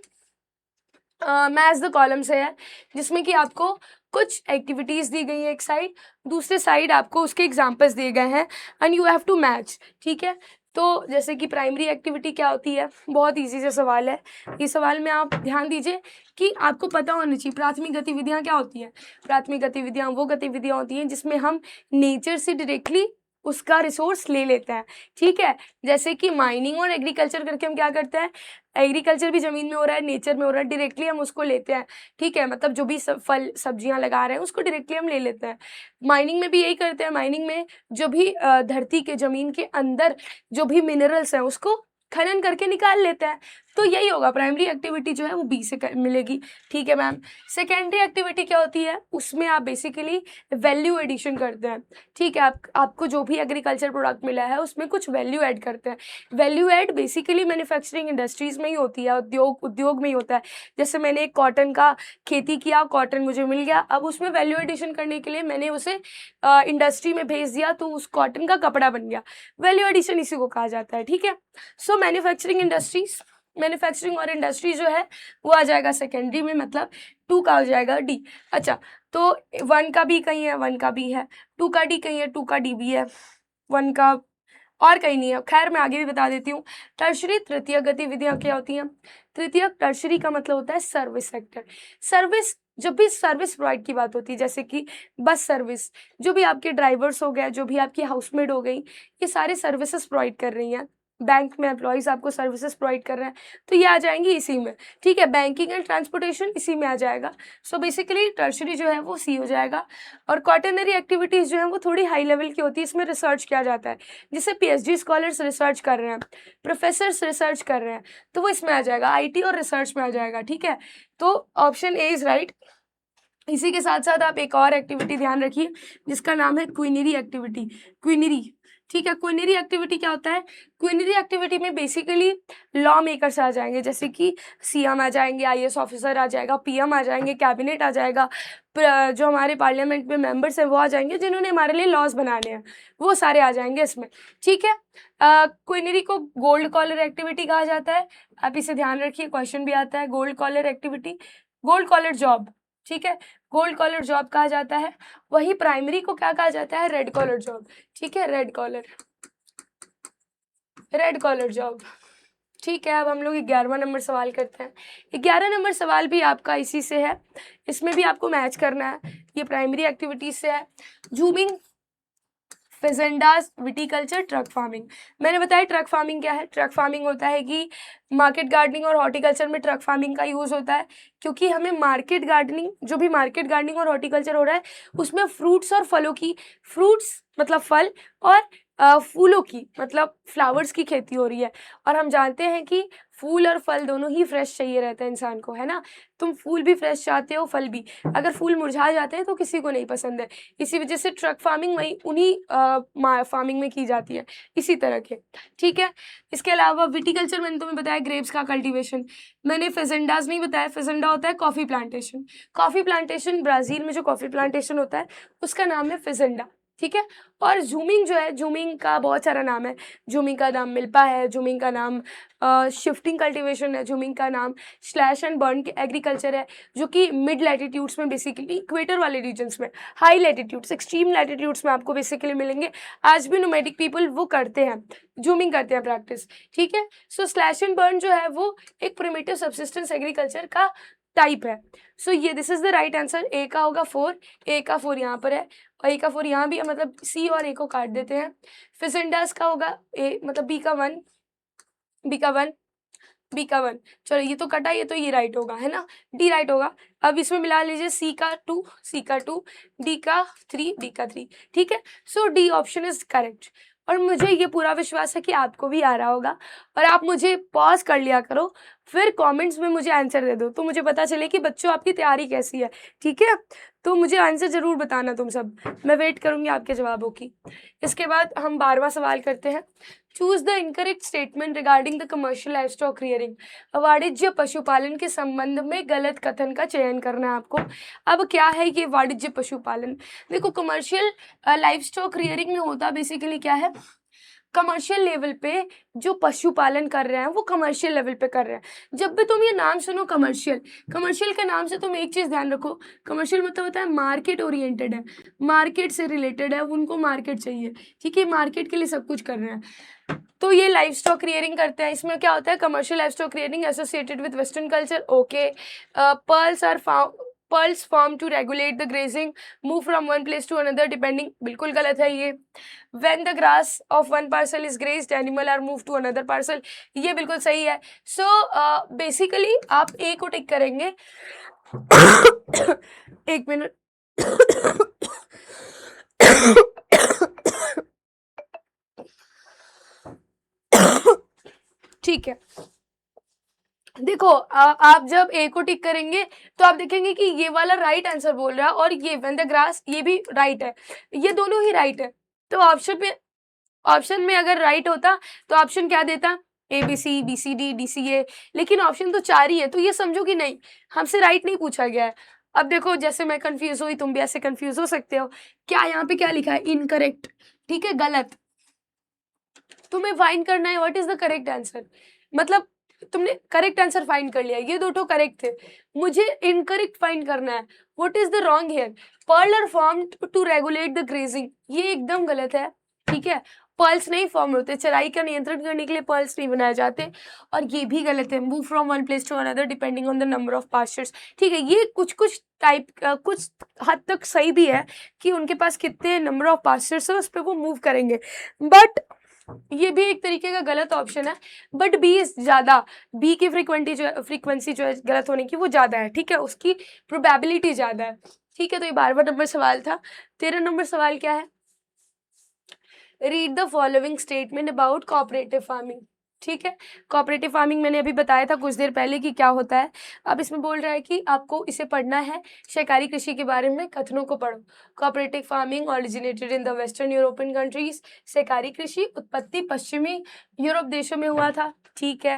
मैच द कॉलम से है, जिसमें कि आपको कुछ एक्टिविटीज़ दी गई है एक साइड, दूसरे साइड आपको उसके एग्जाम्पल्स दिए गए हैं and you have to match, ठीक है। तो जैसे कि प्राइमरी एक्टिविटी क्या होती है, बहुत इजी से सवाल है। इस सवाल में आप ध्यान दीजिए कि आपको पता होना चाहिए प्राथमिक गतिविधियाँ क्या होती हैं। प्राथमिक गतिविधियाँ वो गतिविधियाँ होती हैं जिसमें हम नेचर से डायरेक्टली उसका रिसोर्स ले लेते हैं, ठीक है। जैसे कि माइनिंग और एग्रीकल्चर करके हम क्या करते हैं, एग्रीकल्चर भी ज़मीन में हो रहा है, नेचर में हो रहा है, डायरेक्टली हम उसको लेते हैं, ठीक है। मतलब जो भी फल सब्जियां लगा रहे हैं उसको डायरेक्टली हम ले लेते हैं। माइनिंग में भी यही करते हैं। माइनिंग में जो भी धरती के ज़मीन के अंदर जो भी मिनरल्स हैं उसको खनन करके निकाल लेते हैं। तो यही होगा, प्राइमरी एक्टिविटी जो है वो बी से मिलेगी, ठीक है मैम। सेकेंडरी एक्टिविटी क्या होती है, उसमें आप बेसिकली वैल्यू एडिशन करते हैं, ठीक है। आपको जो भी एग्रीकल्चर प्रोडक्ट मिला है उसमें कुछ वैल्यू ऐड करते हैं। Value add basically manufacturing industries में ही होती है, उद्योग में ही होता है। जैसे मैंने एक कॉटन का खेती किया, कॉटन मुझे मिल गया, अब उसमें वैल्यू एडिशन करने के लिए मैंने उसे इंडस्ट्री में भेज दिया, तो उस कॉटन का कपड़ा बन गया। वैल्यू एडिशन इसी को कहा जाता है, ठीक है। सो मैन्युफैक्चरिंग और इंडस्ट्री जो है वो आ जाएगा सेकेंडरी में, मतलब 2 का हो जाएगा डी। अच्छा, तो 1 का बी कहीं है, 1 का बी है, 2 का डी कहीं है, 2 का डी भी है, 1 का और कहीं नहीं है। खैर मैं आगे भी बता देती हूँ। टर्शरी तृतीय गतिविधियाँ क्या होती हैं। तृतीय टर्शरी का मतलब होता है सर्विस सेक्टर। सर्विस, जब भी सर्विस प्रोवाइड की बात होती है, जैसे कि बस सर्विस, जो भी आपके ड्राइवर्स हो गए, जो भी आपकी हाउसमेड हो गई, ये सारे सर्विसेज प्रोवाइड कर रही हैं। बैंक में एम्प्लॉयज़ आपको सर्विसेज प्रोवाइड कर रहे हैं, तो ये आ जाएंगी इसी में, ठीक है। बैंकिंग एंड ट्रांसपोर्टेशन इसी में आ जाएगा। सो बेसिकली टर्शरी जो है वो सी हो जाएगा। और क्वाटरनरी एक्टिविटीज़ जो है वो थोड़ी हाई लेवल की होती है, इसमें रिसर्च किया जाता है, जिससे पीएचडी स्कॉलर्स रिसर्च कर रहे हैं, प्रोफेसर्स रिसर्च कर रहे हैं, तो वो इसमें आ जाएगा, आईटी और रिसर्च में आ जाएगा, ठीक है। तो ऑप्शन ए इज़ राइट। इसी के साथ साथ आप एक और एक्टिविटी ध्यान रखिए जिसका नाम है क्विनरी एक्टिविटी। क्विनरी, ठीक है। क्विनरी एक्टिविटी क्या होता है, क्विनरी एक्टिविटी में बेसिकली लॉ मेकर्स आ जाएंगे, जैसे कि सीएम आ जाएंगे, आईएएस ऑफिसर आ जाएगा, पीएम आ जाएंगे, कैबिनेट आ जाएगा, जो हमारे पार्लियामेंट में मेंबर्स हैं वो आ जाएंगे, जिन्होंने हमारे लिए लॉज बनाने हैं, वो सारे आ जाएंगे इसमें, ठीक है। क्विनरी को गोल्ड कॉलर एक्टिविटी कहा जाता है। आप इसे ध्यान रखिए, क्वेश्चन भी आता है। Gold collar activity, gold collar job, ठीक है, गोल्ड कॉलर जॉब कहा जाता है। वही प्राइमरी को क्या कहा जाता है, रेड कॉलर जॉब, ठीक है, रेड कॉलर जॉब, ठीक है। अब हम लोग 11वां नंबर सवाल करते हैं। 11 नंबर सवाल भी आपका इसी से है, इसमें भी आपको मैच करना है, ये प्राइमरी एक्टिविटीज से है। जूमिंग फेजेंडास, विटीकल्चर, ट्रक फार्मिंग। मैंने बताया ट्रक फार्मिंग क्या है। ट्रक फार्मिंग होता है कि मार्केट गार्डनिंग और हॉर्टिकल्चर में ट्रक फार्मिंग का यूज़ होता है, क्योंकि हमें मार्केट गार्डनिंग, जो भी मार्केट गार्डनिंग और हॉर्टिकल्चर हो रहा है उसमें फ्रूट्स और फलों की, फ्रूट्स मतलब फल और फूलों की मतलब फ्लावर्स की खेती हो रही है। और हम जानते हैं कि फूल और फल दोनों ही फ्रेश चाहिए रहता है इंसान को, है ना। तुम फूल भी फ्रेश चाहते हो, फल भी। अगर फूल मुरझा जाते हैं तो किसी को नहीं पसंद है। इसी वजह से ट्रक फार्मिंग वही उन्हीं फार्मिंग में की जाती है, इसी तरह के। ठीक है। इसके अलावा विटीकल्चर मैंने तुम्हें बताया ग्रेप्स का कल्टीवेशन। मैंने फेजेंडाज नहीं बताया। फेजेंडा होता है coffee plantation. Coffee plantation, Brazil में जो कॉफ़ी प्लांटेशन होता है उसका नाम है फेजेंडा। ठीक है। और जूमिंग जो है, जूमिंग का बहुत सारा नाम है। जूमिंग का नाम मिल्पा है, जूमिंग का नाम शिफ्टिंग कल्टीवेशन है, जूमिंग का नाम स्लैश एंड बर्न एग्रीकल्चर है, जो कि मिड लैटिट्यूड्स में, बेसिकली इक्वेटर वाले रीजन्स में, हाई लैटिट्यूड्स, एक्सट्रीम लैटिट्यूड्स में आपको बेसिकली मिलेंगे। आज भी नोमैडिक पीपल वो करते हैं, जूमिंग करते हैं प्रैक्टिस। ठीक है। सो स्लैश एंड बर्न जो है वो एक प्रिमिटिव सब्सिस्टेंस एग्रीकल्चर का टाइप है। सो ये this is the right answer. A का होगा 4, ए का 4 यहाँ पर है और ए का 4 यहाँ भी है, मतलब सी और ए को काट देते हैं। फेजेंडास का होगा ए, मतलब बी का 1, बी का 1, बी का 1। चलो ये तो कटा, ये तो ये राइट होगा, है ना। डी राइट होगा। अब इसमें मिला लीजिए सी का 2, सी का 2, डी का 3, डी का 3। ठीक है। सो डी ऑप्शन इज करेक्ट। और मुझे ये पूरा विश्वास है कि आपको भी आ रहा होगा। और आप मुझे पॉज कर लिया करो, फिर कमेंट्स में मुझे आंसर दे दो, तो मुझे पता चले कि बच्चों आपकी तैयारी कैसी है। ठीक है। तो मुझे आंसर ज़रूर बताना तुम सब, मैं वेट करूँगी आपके जवाबों की। इसके बाद हम 12वां सवाल करते हैं। Choose the incorrect statement regarding the commercial livestock rearing. वाणिज्य पशुपालन के संबंध में गलत कथन का चयन करना है आपको। अब क्या है ये वाणिज्य पशुपालन? देखो, कमर्शियल लाइवस्टॉक रियरिंग में होता बेसिकली क्या है, कमर्शियल लेवल पे जो पशुपालन कर रहे हैं वो कमर्शियल लेवल पे कर रहे हैं। जब भी तुम ये नाम सुनो कमर्शियल, कमर्शियल के नाम से तुम एक चीज़ ध्यान रखो, कमर्शियल मतलब होता है मार्केट ओरिएंटेड है, मार्केट से रिलेटेड है, उनको मार्केट चाहिए। ठीक है। मार्केट के लिए सब कुछ कर रहे हैं। तो ये लाइव स्टॉक रियरिंग करते हैं। इसमें क्या होता है, commercial livestock rearing associated with western culture. Okay. Pearls form to regulate the grazing, move from one place to another depending, बिल्कुल गलत है ये। When the grass of one parcel is grazed, animal are move to another parcel, ये बिल्कुल सही है। So basically आप ए को टिक करेंगे। एक मिनट। ठीक है। देखो, आप जब ए को टिक करेंगे तो आप देखेंगे कि ये वाला राइट आंसर बोल रहा है और ये व्हेन द ग्रास, ये भी राइट है, ये दोनों ही राइट है। तो ऑप्शन में अगर राइट होता तो ऑप्शन क्या देता, A B C, B C D, D C A, लेकिन ऑप्शन तो 4 ही है। तो ये समझो कि नहीं, हमसे राइट नहीं पूछा गया है। अब देखो, जैसे मैं कंफ्यूज हुई, तुम भी ऐसे कंफ्यूज हो सकते हो। क्या यहाँ पे क्या लिखा है, इनकरेक्ट। ठीक है, गलत। तुम्हें फाइंड करना है what is the correct answer, मतलब तुमने करेक्ट आंसर फाइंड कर लिया, ये दो तो करेक्ट थे, मुझे इनकरेक्ट फाइंड करना है। What is the wrong here, pearl are formed to regulate the grazing, ये एकदम गलत है। ठीक है। पर्ल्स नहीं फॉर्म होते, चराई का नियंत्रण करने के लिए पर्ल्स नहीं बनाए जाते। और ये भी गलत है, move from one place to another depending on the number of pastures. ठीक है। ये कुछ टाइप कुछ हद तक सही भी है कि उनके पास कितने नंबर ऑफ पास्चर्स है उस पर वो मूव करेंगे, बट ये भी एक तरीके का गलत ऑप्शन है। बट बी इज ज़्यादा, बी की फ्रीक्वेंसी जो है गलत होने की वो ज़्यादा है। ठीक है, उसकी प्रोबेबिलिटी ज़्यादा है। ठीक है। तो ये 12वां नंबर सवाल था। 13 नंबर सवाल क्या है, read the following statement about cooperative farming. ठीक है। कोऑपरेटिव फार्मिंग मैंने अभी बताया था कुछ देर पहले कि क्या होता है। अब इसमें बोल रहा है कि आपको इसे पढ़ना है, सहकारी कृषि के बारे में कथनों को पढ़ो। Cooperative farming originated in the western European countries, सहकारी कृषि उत्पत्ति पश्चिमी यूरोप देशों में हुआ था। ठीक है।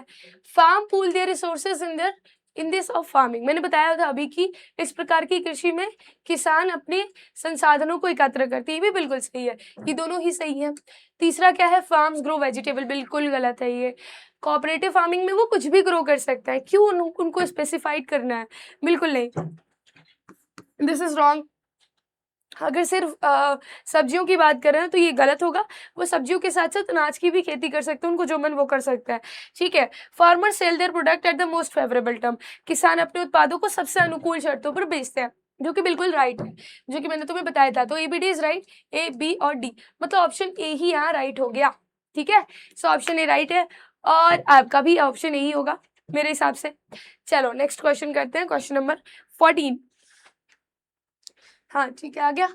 Farm pool their resources in this of farming, मैंने बताया था अभी कि इस प्रकार की कृषि में किसान अपने संसाधनों को एकत्र करते हैं, ये भी बिल्कुल सही है, ये दोनों ही सही है। तीसरा क्या है, फार्म्स ग्रो वेजिटेबल, बिल्कुल गलत है ये। कोऑपरेटिव फार्मिंग में वो कुछ भी ग्रो कर सकता है, क्यों उनको स्पेसिफाइड करना है, बिल्कुल नहीं, दिस इज रॉन्ग। अगर सिर्फ सब्जियों की बात कर रहे हैं तो ये गलत होगा, वो सब्जियों के साथ साथ अनाज की भी खेती कर सकते हैं, उनको जो मन वो कर सकता है। ठीक है। Farmer sell their product at the most favourable term, किसान अपने उत्पादों को सबसे अनुकूल शर्तों पर बेचते हैं। जो कि बिल्कुल राइट है, जो कि मैंने तुम्हें बताया था। तो ABD is right, A B और डी, मतलब ऑप्शन ए ही यहाँ राइट हो गया। ठीक है, सो ऑप्शन ए राइट है और आपका भी ऑप्शन ए ही होगा मेरे हिसाब से। चलो नेक्स्ट क्वेश्चन करते हैं, क्वेश्चन नंबर 14। हाँ ठीक है, आ गया।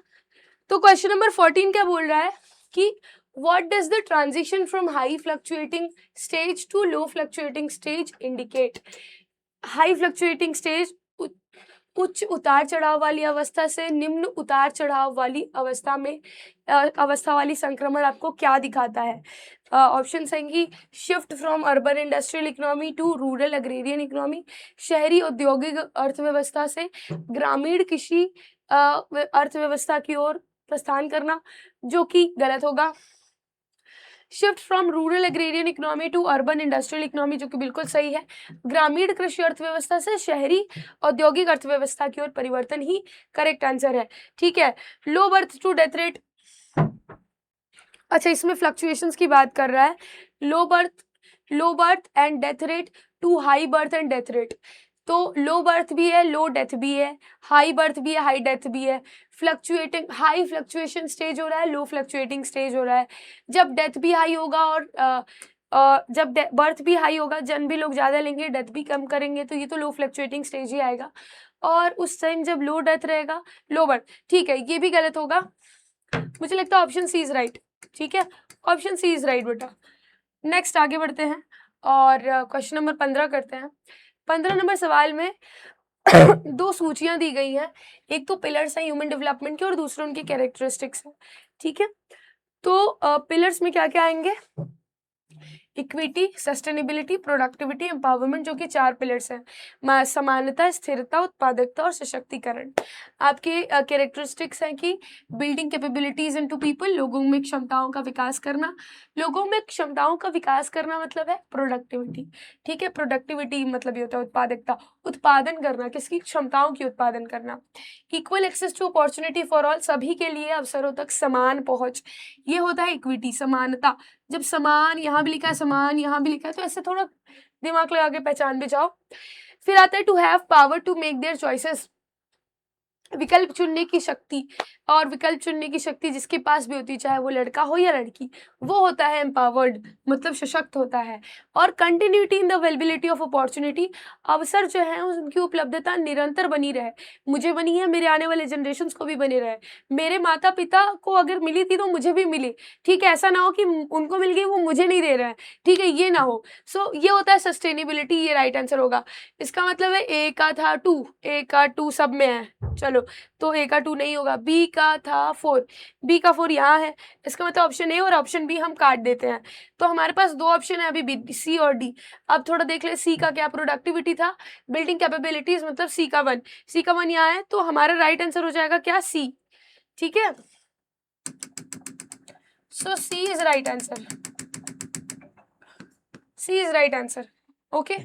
तो क्वेश्चन नंबर 14 क्या बोल रहा है कि what does the transition from high fluctuating stage to low fluctuating stage indicate? High fluctuating stage उच्च उतार चढ़ाव वाली अवस्था से निम्न उतार चढ़ाव वाली अवस्था में अवस्था वाली संक्रमण आपको क्या दिखाता है? ऑप्शन है कि shift from urban industrial economy to rural agrarian economy, शहरी औद्योगिक अर्थव्यवस्था से ग्रामीण कृषि अर्थव्यवस्था की ओर प्रस्थान करना, जो कि गलत होगा। Shift from rural agrarian economy to urban industrial economy, जो कि बिल्कुल सही है। ग्रामीण कृषि अर्थव्यवस्था से शहरी औद्योगिक अर्थव्यवस्था की ओर परिवर्तन ही करेक्ट आंसर है। ठीक है, low birth to death rate, अच्छा इसमें फ्लक्चुएशंस की बात कर रहा है। Low birth and death rate to high birth and death rate, तो लो बर्थ भी है, लो डेथ भी है, हाई बर्थ भी है, हाई डेथ भी है। फ्लक्चुएटिंग हाई फ्लक्चुएशन स्टेज हो रहा है, लो फ्लक्चुएटिंग स्टेज हो रहा है। जब डेथ भी हाई होगा और जब बर्थ भी हाई होगा, जन्म भी लोग ज़्यादा लेंगे, डेथ भी कम करेंगे, तो ये तो लो फ्लक्चुएटिंग स्टेज ही आएगा। और उस टाइम जब लो डेथ रहेगा, लो बर्थ, ठीक है ये भी गलत होगा। मुझे लगता है ऑप्शन सी इज राइट। ठीक है, ऑप्शन सी इज राइट बेटा। नेक्स्ट आगे बढ़ते हैं और क्वेश्चन नंबर 15 करते हैं। 15 नंबर सवाल में दो सूचियां दी गई हैं, एक तो पिलर्स हैं ह्यूमन डेवलपमेंट के और दूसरे उनके कैरेक्टरिस्टिक्स हैं। ठीक है, तो पिलर्स में क्या क्या आएंगे? इक्विटी, सस्टेनेबिलिटी, प्रोडक्टिविटी, एम्पावरमेंट, जो कि 4 पिलर्स हैं। समानता, स्थिरता, उत्पादकता और सशक्तिकरण। आपके कैरेक्टरिस्टिक्स हैं कि बिल्डिंग कैपेबिलिटीज इनटू पीपल, लोगों में क्षमताओं का विकास करना। लोगों में क्षमताओं का विकास करना मतलब है प्रोडक्टिविटी। ठीक है, प्रोडक्टिविटी मतलब ये होता है उत्पादकता, उत्पादन करना, किसकी क्षमताओं की उत्पादन करना। Equal access to opportunity for all, सभी के लिए अवसरों तक समान पहुंच, ये होता है इक्विटी, समानता। जब समान यहाँ भी लिखा है, समान यहाँ भी लिखा है, तो ऐसे थोड़ा दिमाग लगा के पहचान भी जाओ। फिर आता है to have power to make their choices, विकल्प चुनने की शक्ति, और विकल्प चुनने की शक्ति जिसके पास भी होती है, चाहे वो लड़का हो या लड़की, वो होता है एम्पावर्ड, मतलब सशक्त होता है। और continuity in the availability of opportunity, अवसर जो है उनकी उपलब्धता निरंतर बनी रहे, मुझे बनी है, मेरे आने वाले जनरेशन्स को भी बने रहे, मेरे माता पिता को अगर मिली थी तो मुझे भी मिली। ठीक है, ऐसा ना हो कि उनको मिल गई वो मुझे नहीं दे रहे हैं। ठीक है, ये ना हो। सो ये होता है सस्टेनेबिलिटी, ये राइट आंसर होगा। इसका मतलब है ए का था 2, ए का 2 सब में है, चलो तो ए का 2 नहीं होगा। बी का था 4, बी का 4 यहाँ है, इसका मतलब ऑप्शन ए और ऑप्शन बी हम काट देते हैं। तो हमारे पास 2 ऑप्शन है अभी बी, सी और डी। अब थोड़ा देख ले, सी का क्या प्रोडक्टिविटी था, बिल्डिंग कैपेबिलिटीज, मतलब सी का 1, सी का 1 यहाँ है, तो हमारा राइट आंसर हो जाएगा क्या, सी। ठीक है, so C is right answer, C is right answer. Okay,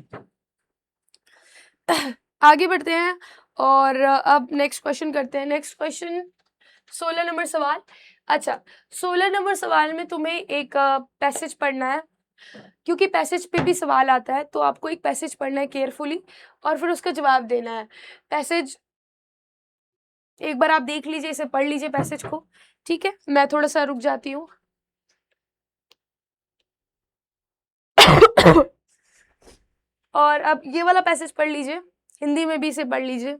आगे बढ़ते हैं और अब नेक्स्ट क्वेश्चन करते हैं। नेक्स्ट क्वेश्चन 16 नंबर सवाल। अच्छा, 16 नंबर सवाल में तुम्हें एक पैसेज पढ़ना है, क्योंकि पैसेज पे भी सवाल आता है, तो आपको एक पैसेज पढ़ना है केयरफुली और फिर उसका जवाब देना है। पैसेज एक बार आप देख लीजिए, इसे पढ़ लीजिए पैसेज को। ठीक है, मैं थोड़ा सा रुक जाती हूँ। और अब ये वाला पैसेज पढ़ लीजिए, हिंदी में भी इसे पढ़ लीजिए।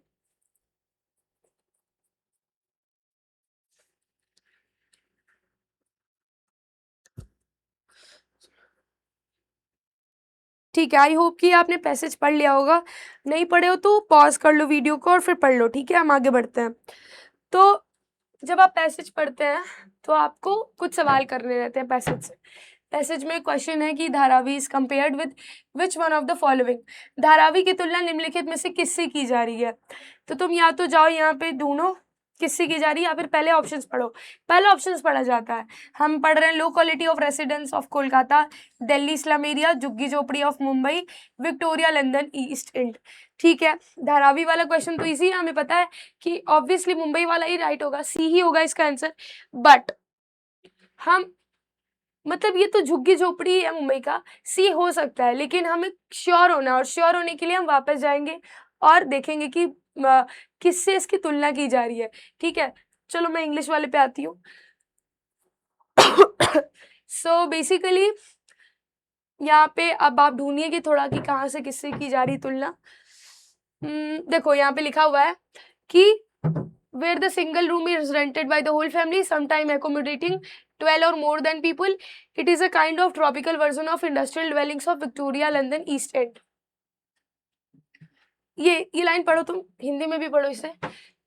ठीक है, आई होप कि आपने पैसेज पढ़ लिया होगा, नहीं पढ़े हो तो पॉज कर लो वीडियो को और फिर पढ़ लो। ठीक है, हम आगे बढ़ते हैं। तो जब आप पैसेज पढ़ते हैं तो आपको कुछ सवाल करने रहते हैं पैसेज से। पैसेज में क्वेश्चन है कि Dharavi is compared with which one of the following, Dharavi की तुलना निम्नलिखित में से किससे की जा रही है। तो तुम या तो जाओ यहाँ पे ढूंढो किससे की जा रही है, या फिर पहले ऑप्शंस पढ़ो। पहले ऑप्शंस पढ़ा जाता है, हम पढ़ रहे हैं low quality of residence of Kolkata, Delhi slum area, झुग्गी झोपड़ी of Mumbai, Victoria London east and. ठीक है, धारावी वाला क्वेश्चन तो इजी है, हमें पता है कि ऑब्वियसली मुंबई वाला ही राइट होगा, सी ही होगा इसका आंसर। बट हम मतलब ये तो झुग्गी झोपड़ी है मुंबई का, सी हो सकता है, लेकिन हमें श्योर होना है, और श्योर होने के लिए हम वापस जाएंगे और देखेंगे कि किससे इसकी तुलना की जा रही है। ठीक है, चलो मैं इंग्लिश वाले पे आती हूँ। सो बेसिकली यहाँ पे अब आप ढूंढिए कि थोड़ा कि कहाँ से किससे की जा रही तुलना। देखो यहाँ पे लिखा हुआ है कि where the single room is rented by the whole family, sometime accommodating 12 or more than people. It is a kind of tropical version of industrial dwellings of Victoria, London, East End. ये line पढ़ो, तुम हिंदी में भी पढ़ो इसे।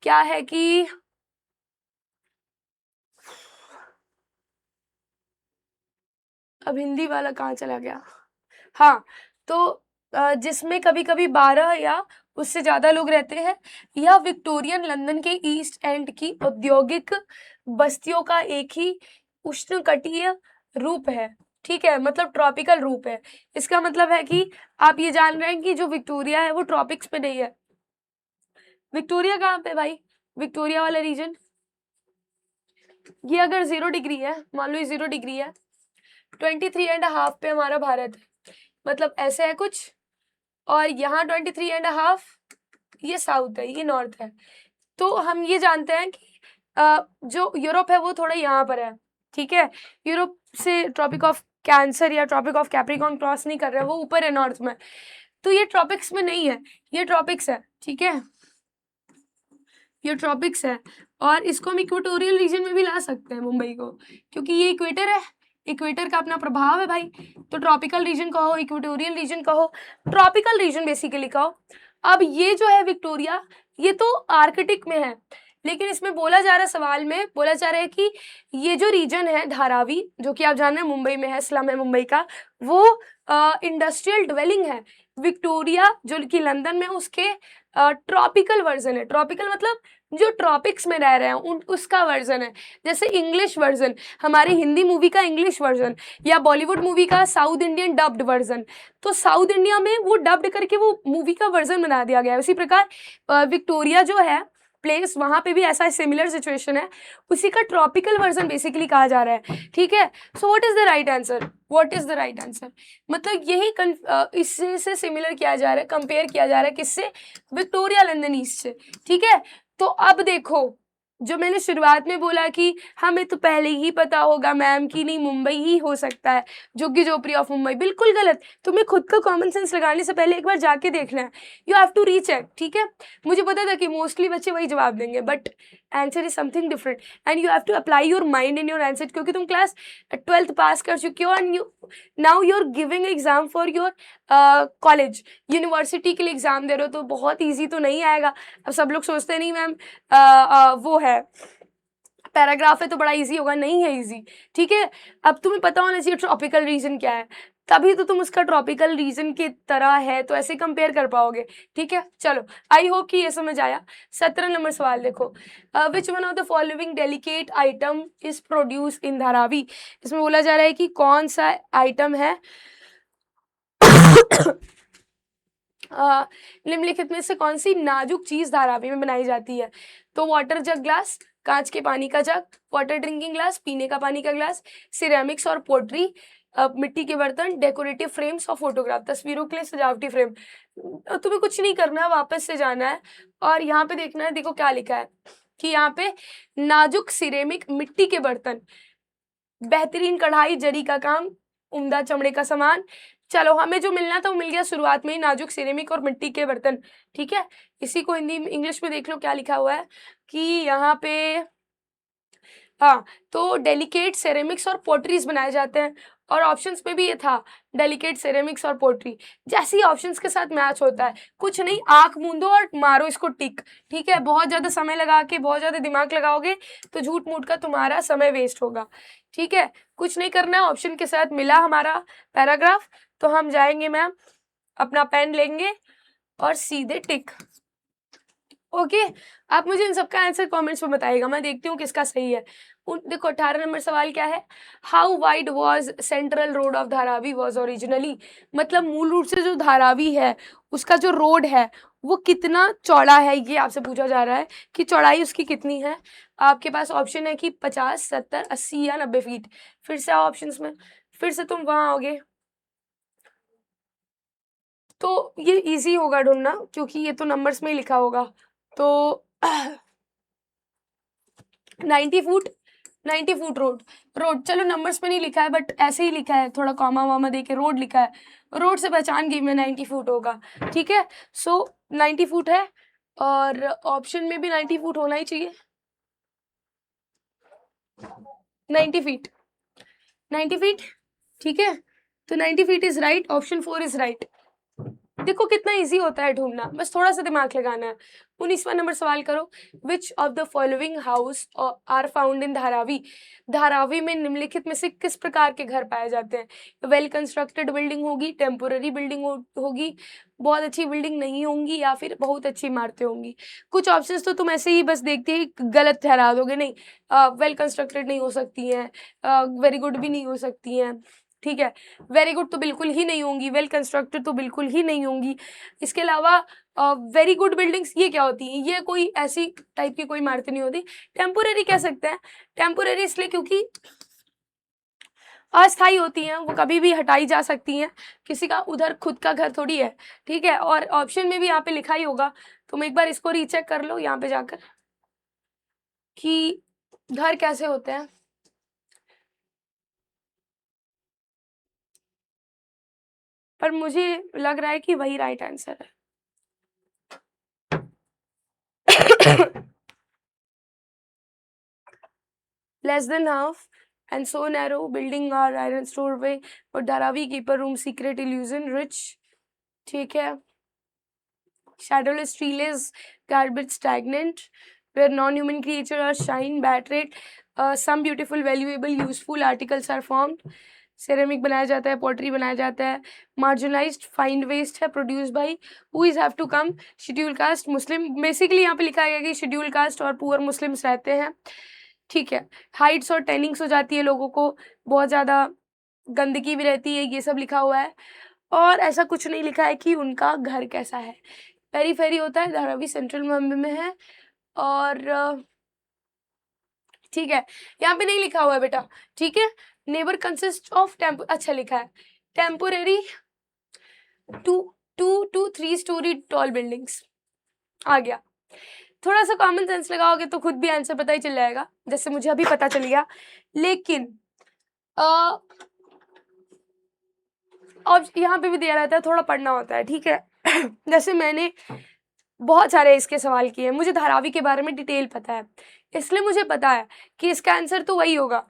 क्या है कि अब हिंदी वाला कहाँ चला गया। हाँ, तो जिसमें कभी कभी 12 या उससे ज्यादा लोग रहते हैं। यह विक्टोरियन लंदन के ईस्ट एंड की औद्योगिक बस्तियों का एक ही उष्णकटिबंधीय रूप है। ठीक है, मतलब ट्रॉपिकल रूप है। इसका मतलब है कि आप ये जान रहे हैं कि जो विक्टोरिया है वो ट्रॉपिक्स पे नहीं है। विक्टोरिया कहाँ पे भाई, विक्टोरिया वाला रीजन, ये अगर 0 डिग्री है, मान लो ये 0 डिग्री है, 23.5 पे हमारा भारत है, मतलब ऐसे है कुछ, और यहाँ 23.5 ये साउथ है, ये नॉर्थ है। तो हम ये जानते हैं कि जो यूरोप है वो थोड़ा यहाँ पर है। ठीक है, यूरोप से ट्रॉपिक ऑफ कैंसर या ट्रॉपिक ऑफ कैप्रिकॉर्न क्रॉस नहीं कर रहे हैं, वो ऊपर है नॉर्थ में। तो ये ट्रॉपिक्स में नहीं है, ये ट्रॉपिक्स है। ठीक है, ये ट्रॉपिक्स है, और इसको हम इक्वेटोरियल रीजन में भी ला सकते हैं मुंबई को, क्योंकि ये इक्वेटर है, इक्वेटर का अपना प्रभाव है भाई। तो ट्रॉपिकल रीजन कहो, इक्वेटोरियल रीजन कहो, ट्रॉपिकल रीजन बेसिकली कहो। अब ये जो है विक्टोरिया, ये तो आर्कटिक में है, लेकिन इसमें बोला जा रहा है, सवाल में बोला जा रहा है कि ये जो रीजन है धारावी, जो कि आप जान रहे हैं मुंबई में है, स्लम है मुंबई का, वो इंडस्ट्रियल ड्वेलिंग है। विक्टोरिया जो कि लंदन में, उसके ट्रॉपिकल वर्जन है। ट्रॉपिकल मतलब जो ट्रॉपिक्स में रह रहे हैं उन उसका वर्जन है। जैसे इंग्लिश वर्जन, हमारी हिंदी मूवी का इंग्लिश वर्जन, या बॉलीवुड मूवी का साउथ इंडियन डब्ड वर्जन, तो साउथ इंडिया में वो डब्ड करके वो मूवी का वर्जन बना दिया गया है। उसी प्रकार विक्टोरिया जो है प्लेस, वहां पे भी ऐसा सिमिलर सिचुएशन है, उसी का ट्रॉपिकल वर्जन बेसिकली कहा जा रहा है। ठीक है, so what is the right answer, what is the right answer, मतलब यही इससे से सिमिलर किया जा रहा है, कंपेयर किया जा रहा है किससे, विक्टोरिया लंदन ईस्ट से। ठीक है, तो अब देखो, जो मैंने शुरुआत में बोला कि हमें तो पहले ही पता होगा मैम कि नहीं मुंबई ही हो सकता है, झुग्गी झोपड़ी ऑफ मुंबई, बिल्कुल गलत। तुम्हें खुद का कॉमन सेंस लगाने से पहले एक बार जाके देखना है, यू हैव टू रीचेक। ठीक है, मुझे पता था कि मोस्टली बच्चे वही जवाब देंगे, but answer is something different and you have to apply your mind in your answer, क्योंकि तुम क्लास 12th पास कर चुके हो and now you are giving exam for your college, university के लिए एग्जाम दे रहे हो, तो बहुत ईजी तो नहीं आएगा। अब सब लोग सोचते नहीं मैम वो है पैराग्राफ है तो बड़ा इजी होगा, नहीं है इजी। ठीक है, अब तुम्हें पता होना चाहिए ट्रॉपिकल रीजन क्या है, तभी तो तुम उसका ट्रॉपिकल रीजन की तरह है तो ऐसे कंपेयर कर पाओगे। ठीक है, चलो आई होप कि ये समझ आया। 17 नंबर सवाल देखो, which one of the following delicate item is produce in Dharavi. इसमें बोला जा रहा है कि कौन सा आइटम है निम्नलिखित में से कौन सी नाजुक चीज धारावी में बनाई जाती है। तो वाटर जग ग्लास, कांच के पानी का जग, वाटर ड्रिंकिंग ग्लास, पीने का पानी का ग्लास, सिरेमिक्स और पोट्री, मिट्टी के बर्तन, डेकोरेटिव फ्रेम्स और फोटोग्राफ, तस्वीरों के लिए सजावटी फ्रेम। तुम्हें कुछ नहीं करना है, वापस से जाना है और यहाँ पे देखना है, देखो क्या लिखा है कि यहाँ पे नाजुक सिरेमिक मिट्टी के बर्तन, बेहतरीन कढ़ाई, जरी का काम, उम्दा चमड़े का सामान। चलो हमें जो मिलना था वो मिल गया शुरुआत में ही, नाजुक सिरेमिक और मिट्टी के बर्तन। ठीक है, इसी को हिंदी इंग्लिश में देख लो क्या लिखा हुआ है कि यहाँ पे, हाँ, तो डेलिकेट सेरेमिक्स और पोट्रीज बनाए जाते हैं, और ऑप्शंस में भी ये था डेलिकेट सेरेमिक्स और पोट्री। जैसे ही ऑप्शंस के साथ मैच होता है, कुछ नहीं, आंख मूंदो और मारो इसको टिक। ठीक है, बहुत ज्यादा समय लगा के बहुत ज्यादा दिमाग लगाओगे तो झूठ मूठ का तुम्हारा समय वेस्ट होगा। ठीक है, कुछ नहीं करना है, ऑप्शन के साथ मिला हमारा पैराग्राफ तो हम जाएंगे मैम, अपना पेन लेंगे और सीधे टिक। ओके, आप मुझे इन सबका आंसर कमेंट्स में बताइएगा, मैं देखती हूँ किसका सही है। देखो 18 नंबर सवाल क्या है, how wide was central road of Dharavi was originally. मतलब मूल रूप से जो धारावी है उसका जो रोड है वो कितना चौड़ा है, ये आपसे पूछा जा रहा है कि चौड़ाई उसकी कितनी है। आपके पास ऑप्शन है कि 50, 70, 80 या 90 फीट। फिर से आओ ऑप्शन में, फिर से तुम वहां आओगे तो ये इजी होगा ढूंढना, क्योंकि ये तो नंबर्स में ही लिखा होगा। तो 90 फुट, 90 फुट रोड, रोड चलो नंबर्स पे नहीं लिखा है बट ऐसे ही लिखा है, थोड़ा कॉमा वामा दे के रोड लिखा है, रोड से पहचान गई मैं 90 फुट होगा, ठीक है। सो 90 फुट है और ऑप्शन में भी 90 फुट होना ही चाहिए, 90 फीट, 90 फीट, ठीक है। तो 90 feet is right, option 4 is right. देखो कितना इजी होता है ढूंढना, बस थोड़ा सा दिमाग लगाना है। 19वां नंबर सवाल करो, which of the following house are found in Dharavi. Dharavi में निम्नलिखित में से किस प्रकार के घर पाए जाते हैं। वेल कंस्ट्रक्टेड बिल्डिंग होगी, टेम्पोररी बिल्डिंग होगी, बहुत अच्छी बिल्डिंग नहीं होंगी, या फिर बहुत अच्छी इमारतें होंगी। कुछ ऑप्शंस तो तुम ऐसे ही बस देखते ही गलत ठहरा दोगे, नहीं वेल कंस्ट्रक्टेड नहीं हो सकती हैं, वेरी गुड भी नहीं हो सकती हैं, ठीक है। वेरी गुड तो बिल्कुल ही नहीं होंगी, वेल कंस्ट्रक्टेड तो बिल्कुल ही नहीं होंगी। इसके अलावा वेरी गुड बिल्डिंग्स ये क्या होती हैं, ये कोई ऐसी टाइप की कोई इमारतें नहीं होती। टेम्पोररी कह सकते हैं, टेम्पोररी इसलिए क्योंकि अस्थाई होती हैं, वो कभी भी हटाई जा सकती हैं, किसी का उधर खुद का घर थोड़ी है, ठीक है। और ऑप्शन में भी यहाँ पे लिखा ही होगा, तुम एक बार इसको रीचेक कर लो यहाँ पे जाकर कि घर कैसे होते हैं। पर मुझे लग रहा है कि वही राइट आंसर है। Less than half and so narrow, building our iron storeway और Dharavi keeper room secret illusion rich, ठीक है। Shadowless treeless garbage stagnant where non-human creature are shine bat rate, some beautiful valuable useful articles are formed, ceramic बनाया जाता है, pottery बनाया जाता है, marginalized find waste है, produce by who is have to come, scheduled caste Muslim. Basically यहाँ पे लिखा गया कि शेड्यूल कास्ट और पुअर मुस्लिम्स रहते हैं, ठीक है। हाइट्स और टेनिंग्स हो जाती है लोगों को, बहुत ज़्यादा गंदगी भी रहती है, ये सब लिखा हुआ है। और ऐसा कुछ नहीं लिखा है कि उनका घर कैसा है। पेरी फेरी होता है, धारावी सेंट्रल मुंबई में है। और ठीक है, यहाँ पे नहीं लिखा हुआ है बेटा, ठीक है। नेबर कंसिस्ट ऑफ अच्छा लिखा है, temporary 2 to 3 story tall buildings. आ गया, थोड़ा सा कॉमन सेंस लगाओगे तो खुद भी आंसर पता ही चल जाएगा, जैसे मुझे अभी पता चल गया। लेकिन अब यहाँ पे भी दिया रहता है, थोड़ा पढ़ना होता है, ठीक है। जैसे मैंने बहुत सारे इसके सवाल किए, मुझे धारावी के बारे में डिटेल पता है, इसलिए मुझे पता है कि इसका आंसर तो वही होगा,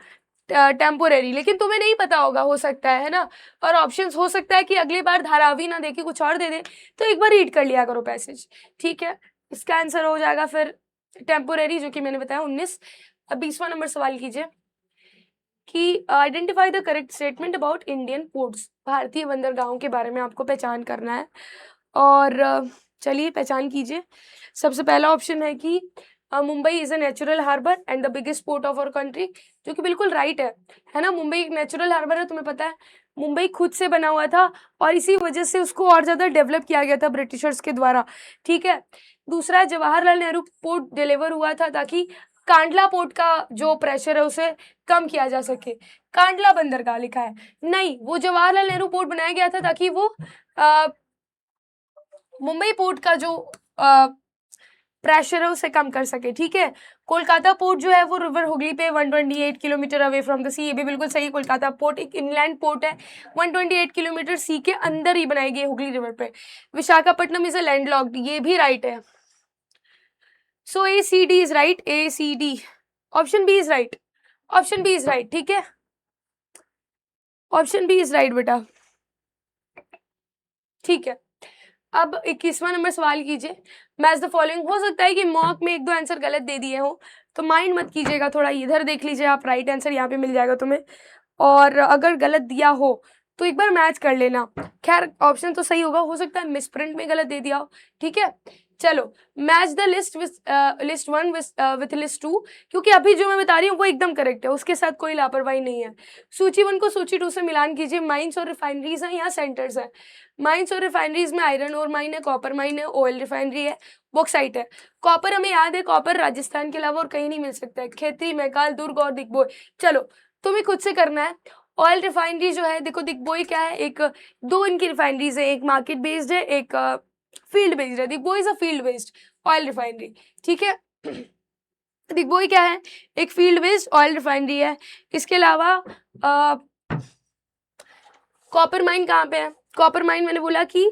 टेम्पोरेरी। लेकिन तुम्हें नहीं पता होगा, हो सकता है ना। और ऑप्शंस हो सकता है कि अगली बार धारावी ना देके कुछ और दे दे, तो एक बार रीड कर लिया करो पैसेज, ठीक है। इसका आंसर हो जाएगा फिर टेम्पोरेरी, जो कि मैंने बताया 19। अब 20वां नंबर सवाल कीजिए कि identify the correct statement about Indian ports. भारतीय बंदरगाहों के बारे में आपको पहचान करना है, और चलिए पहचान कीजिए। सबसे पहला ऑप्शन है कि Mumbai is a natural harbour and the biggest port of our country, जो कि बिल्कुल राइट है ना। मुंबई एक नेचुरल हार्बर है, तुम्हें पता है मुंबई खुद से बना हुआ था और इसी वजह से उसको और ज़्यादा डेवलप किया गया था ब्रिटिशर्स के द्वारा, ठीक है। दूसरा, जवाहरलाल नेहरू पोर्ट डिलीवर हुआ था ताकि कांडला पोर्ट का जो प्रेशर है उसे कम किया जा सके। कांडला बंदरगाह लिखा है, नहीं, वो जवाहरलाल नेहरू पोर्ट बनाया गया था ताकि वो मुंबई पोर्ट का जो प्रेशर है उसे कम कर सके, ठीक है। कोलकाता पोर्ट जो है वो रिवर हुगली पे 128 किलोमीटर अवे फ्रॉम द सी, ये भी बिल्कुल सही। कोलकाता पोर्ट एक इनलैंड पोर्ट है, 128 किलोमीटर सी के अंदर ही बनाई गई हुगली रिवर पे। विशाखापट्टनम इज अ लैंडलॉक्ड, ये भी राइट है। So A C D is right, A C D, option B is right, option B is right, ठीक है। ऑप्शन बी इज राइट बेटा, ठीक है। अब 21वां नंबर सवाल कीजिए, मैच द फॉलोइंग। हो सकता है कि मॉक में एक दो आंसर गलत दे दिए हो, तो माइंड मत कीजिएगा, थोड़ा इधर देख लीजिए आप, राइट आंसर यहाँ पे मिल जाएगा तुम्हें। और अगर गलत दिया हो तो एक बार मैच कर लेना। खैर ऑप्शन तो सही होगा, हो सकता है मिसप्रिंट में गलत दे दिया हो, ठीक है। चलो, match the list list 1 with list 2, क्योंकि अभी जो मैं बता रही हूँ वो एकदम करेक्ट है, उसके साथ कोई लापरवाही नहीं है। सूची 1 को सूची 2 से मिलान कीजिए। माइंस और रिफाइनरीज हैं, यहाँ सेंटर्स है। माइंस और रिफाइनरीज में आयरन और माइन है, कॉपर माइन है, ऑयल रिफाइनरी है, बॉक्साइट है। कॉपर हमें याद है, कॉपर राजस्थान के अलावा और कहीं नहीं मिल सकता है, खेती, मैकाल, दुर्ग और दिग्बोय। चलो तुम्हें खुद से करना है। ऑयल रिफाइनरी जो है, देखो दिग्बोय क्या है, एक दो इनकी रिफाइनरीज है, एक मार्केट बेस्ड है, एक फील्ड बेस्ड है। Digboi is a field based, oil refinery, ठीक है। दिग्बोई क्या है, एक फील्ड बेस्ड ऑयल रिफाइनरी है। इसके अलावा कॉपर माइन कहाँ पे है, कॉपर माइन मैंने बोला कि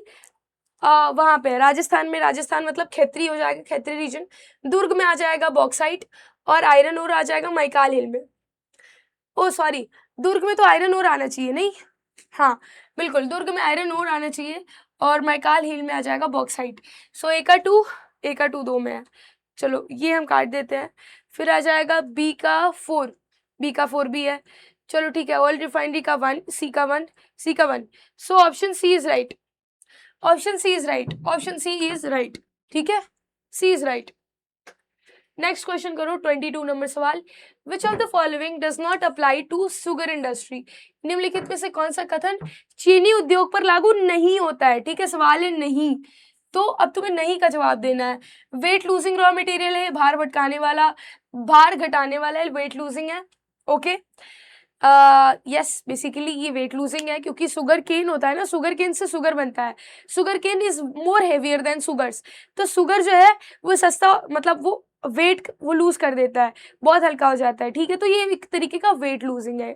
वहां पे है राजस्थान में, राजस्थान मतलब खेतरी हो जाएगा, खेतरी रीजन। दुर्ग में आ जाएगा बॉक्साइट, और आयरन ओर आ जाएगा मैकाल हिल में। ओ सॉरी, दुर्ग में तो आयरन ओर आना चाहिए नहीं, हाँ बिल्कुल दुर्ग में आयरन ओर आना चाहिए, और मैकाल हिल में आ जाएगा बॉक्साइट। सो ए का टू दो में है, चलो ये हम काट देते हैं। फिर आ जाएगा बी का 4, बी का 4 भी है, चलो ठीक है। ऑयल रिफाइनरी का 1, सी का 1, सी का 1। So option C is right, option C is right, option C is right, ठीक है, C is right. Next question करो, 22 नंबर सवाल। Which of the following does not apply to sugar industry, निम्नलिखित में से कौन सा कथन चीनी उद्योग पर लागू नहीं होता है, ठीक है, सवाल है नहीं, तो अब तुम्हें नहीं का जवाब देना है। वेट लूजिंग रॉ मटेरियल है, भार भटकाने वाला, भार घटाने वाला है, वेट लूजिंग है, ओके। यस बेसिकली ये वेट लूजिंग है, क्योंकि शुगर केन होता है ना, शुगर केन से शुगर बनता है, sugarcane is more heavier than sugars, तो शुगर जो है वो सस्ता, मतलब वो वेट वो लूज कर देता है, बहुत हल्का हो जाता है, ठीक है, तो ये एक तरीके का वेट लूजिंग है।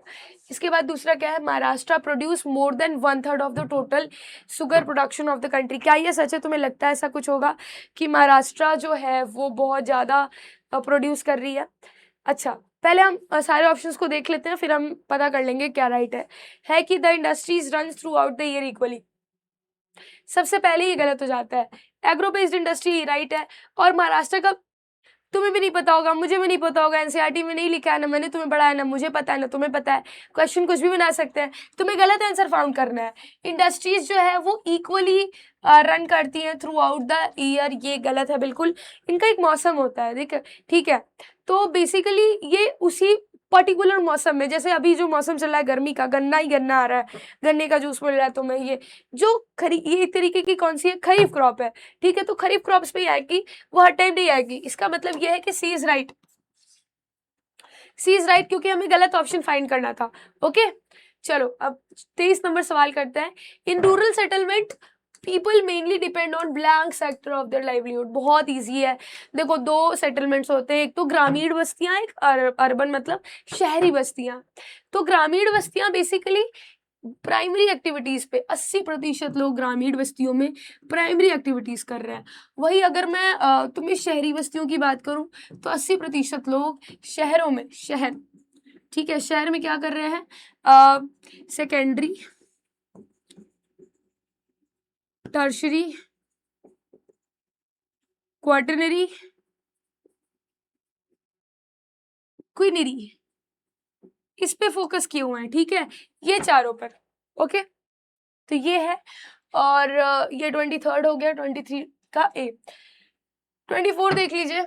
इसके बाद दूसरा क्या है, Maharashtra produce more than 1/3 of the total sugar production of the country, क्या ये सच है, तुम्हें लगता है ऐसा कुछ होगा कि महाराष्ट्र जो है वो बहुत ज़्यादा प्रोड्यूस कर रही अच्छा, पहले हम सारे ऑप्शंस को देख लेते हैं, फिर हम पता कर लेंगे क्या राइट है कि the industries run through out the year equally, सबसे पहले ही गलत हो जाता है। एग्रो बेस्ड इंडस्ट्री राइट है, और महाराष्ट्र का तुम्हें भी नहीं पता होगा, मुझे भी नहीं पता होगा, एनसीईआरटी में नहीं लिखा है, ना मैंने तुम्हें पढ़ाया, ना मुझे पता है, ना तुम्हें पता है, क्वेश्चन कुछ भी बना सकते हैं, तुम्हें गलत आंसर फाउंड करना है। इंडस्ट्रीज जो है वो इक्वली रन करती हैं थ्रू आउट द ईयर, ये गलत है बिल्कुल, इनका एक मौसम होता है, ठीक है, तो बेसिकली ये उसी पर्टिकुलर मौसम में, जैसे अभी जो मौसम चल रहा है गर्मी का, गन्ना ही गन्ना आ रहा है, गन्ने का जूस मिल रहा है तुम्हें, ये जो ये एक तरीके की कौन सी है, खरीफ क्रॉप है, ठीक है, तो खरीफ क्रॉप्स पे ही आएगी, वो हर टाइम नहीं आएगी। इसका मतलब यह है कि C is right, C is right, क्योंकि हमें गलत ऑप्शन फाइंड करना था, ओके। चलो अब 23 नंबर सवाल करते हैं। In rural settlement people mainly depend on blank sector of their livelihood, बहुत इजी है, देखो दो सेटलमेंट्स होते हैं, एक तो ग्रामीण बस्तियां, एक अर्बन मतलब शहरी बस्तियां। तो ग्रामीण बस्तियां बेसिकली प्राइमरी एक्टिविटीज पे 80% लोग ग्रामीण बस्तियों में प्राइमरी एक्टिविटीज कर रहे हैं। वही अगर मैं तुम्हें शहरी बस्तियों की बात करूं तो 80% लोग शहरों में, शहर, ठीक है, शहर में क्या कर रहे हैं, सेकेंडरी, टर्शरी, क्वार्टरनरी, क्वीनरी, इस पे फोकस किए हुए हैं, ठीक है, ये चारों पर, ओके। तो ये है, और ये 23 हो गया, 23 का ए। 24 देख लीजिए,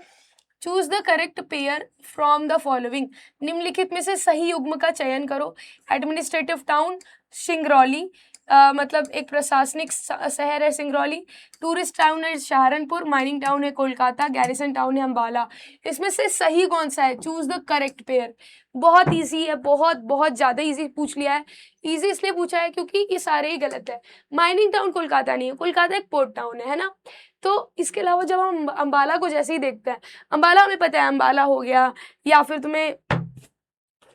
choose the correct pair from the following, निम्नलिखित में से सही युग्म का चयन करो। एडमिनिस्ट्रेटिव टाउन सिंगरौली, मतलब एक प्रशासनिक शहर है सिंगरौली। टूरिस्ट टाउन है सहारनपुर, माइनिंग टाउन है कोलकाता, गैरिसन टाउन है अम्बाला। इसमें से सही कौन सा है, चूज द करेक्ट पेयर। बहुत इजी है, बहुत बहुत ज़्यादा इजी पूछ लिया है, इजी इसलिए पूछा है क्योंकि ये सारे ही गलत है। माइनिंग टाउन कोलकाता नहीं है, कोलकाता एक पोर्ट टाउन है ना। तो इसके अलावा जब हम अम्बाला को जैसे ही देखते हैं, अम्बाला हमें पता है, अम्बाला हो गया, या फिर तुम्हें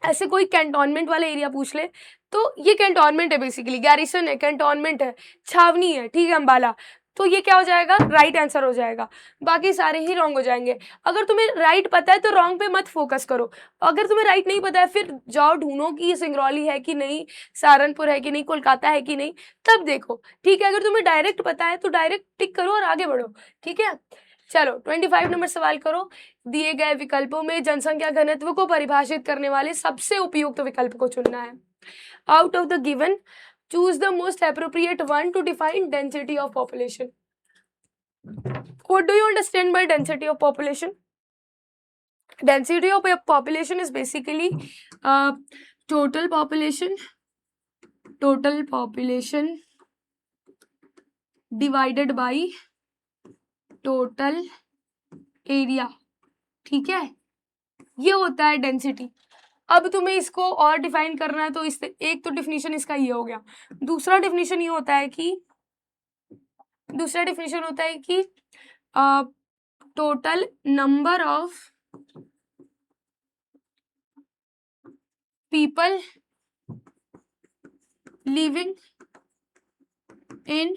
ऐसे कोई कैंटोनमेंट वाला एरिया पूछ ले तो ये कैंटोनमेंट है, बेसिकली गैरिसन है, कैंटोनमेंट है, छावनी है, ठीक है, अम्बाला। तो ये क्या हो जाएगा, राइट आंसर हो जाएगा, बाकी सारे ही रॉन्ग हो जाएंगे। अगर तुम्हें राइट पता है तो रॉन्ग पे मत फोकस करो, अगर तुम्हें राइट नहीं पता है फिर जाओ ढूंढो कि ये सिंगरौली है कि नहीं, सहारनपुर है कि नहीं, कोलकाता है कि नहीं, तब देखो, ठीक है। अगर तुम्हें डायरेक्ट पता है तो डायरेक्ट टिक करो और आगे बढ़ो, ठीक है। चलो 25 नंबर सवाल करो। दिए गए विकल्पों में जनसंख्या घनत्व को परिभाषित करने वाले सबसे उपयुक्त विकल्प को चुनना है। Out of the given choose the most appropriate one to define density of population. What do you understand by density of population? Density of population is basically total population divided by total area, ठीक है, ये होता है density. अब तुम्हें इसको और define करना है तो इस एक तो डिफिनीशन इसका ये हो गया, दूसरा डिफिनीशन ये होता है कि total number of people living in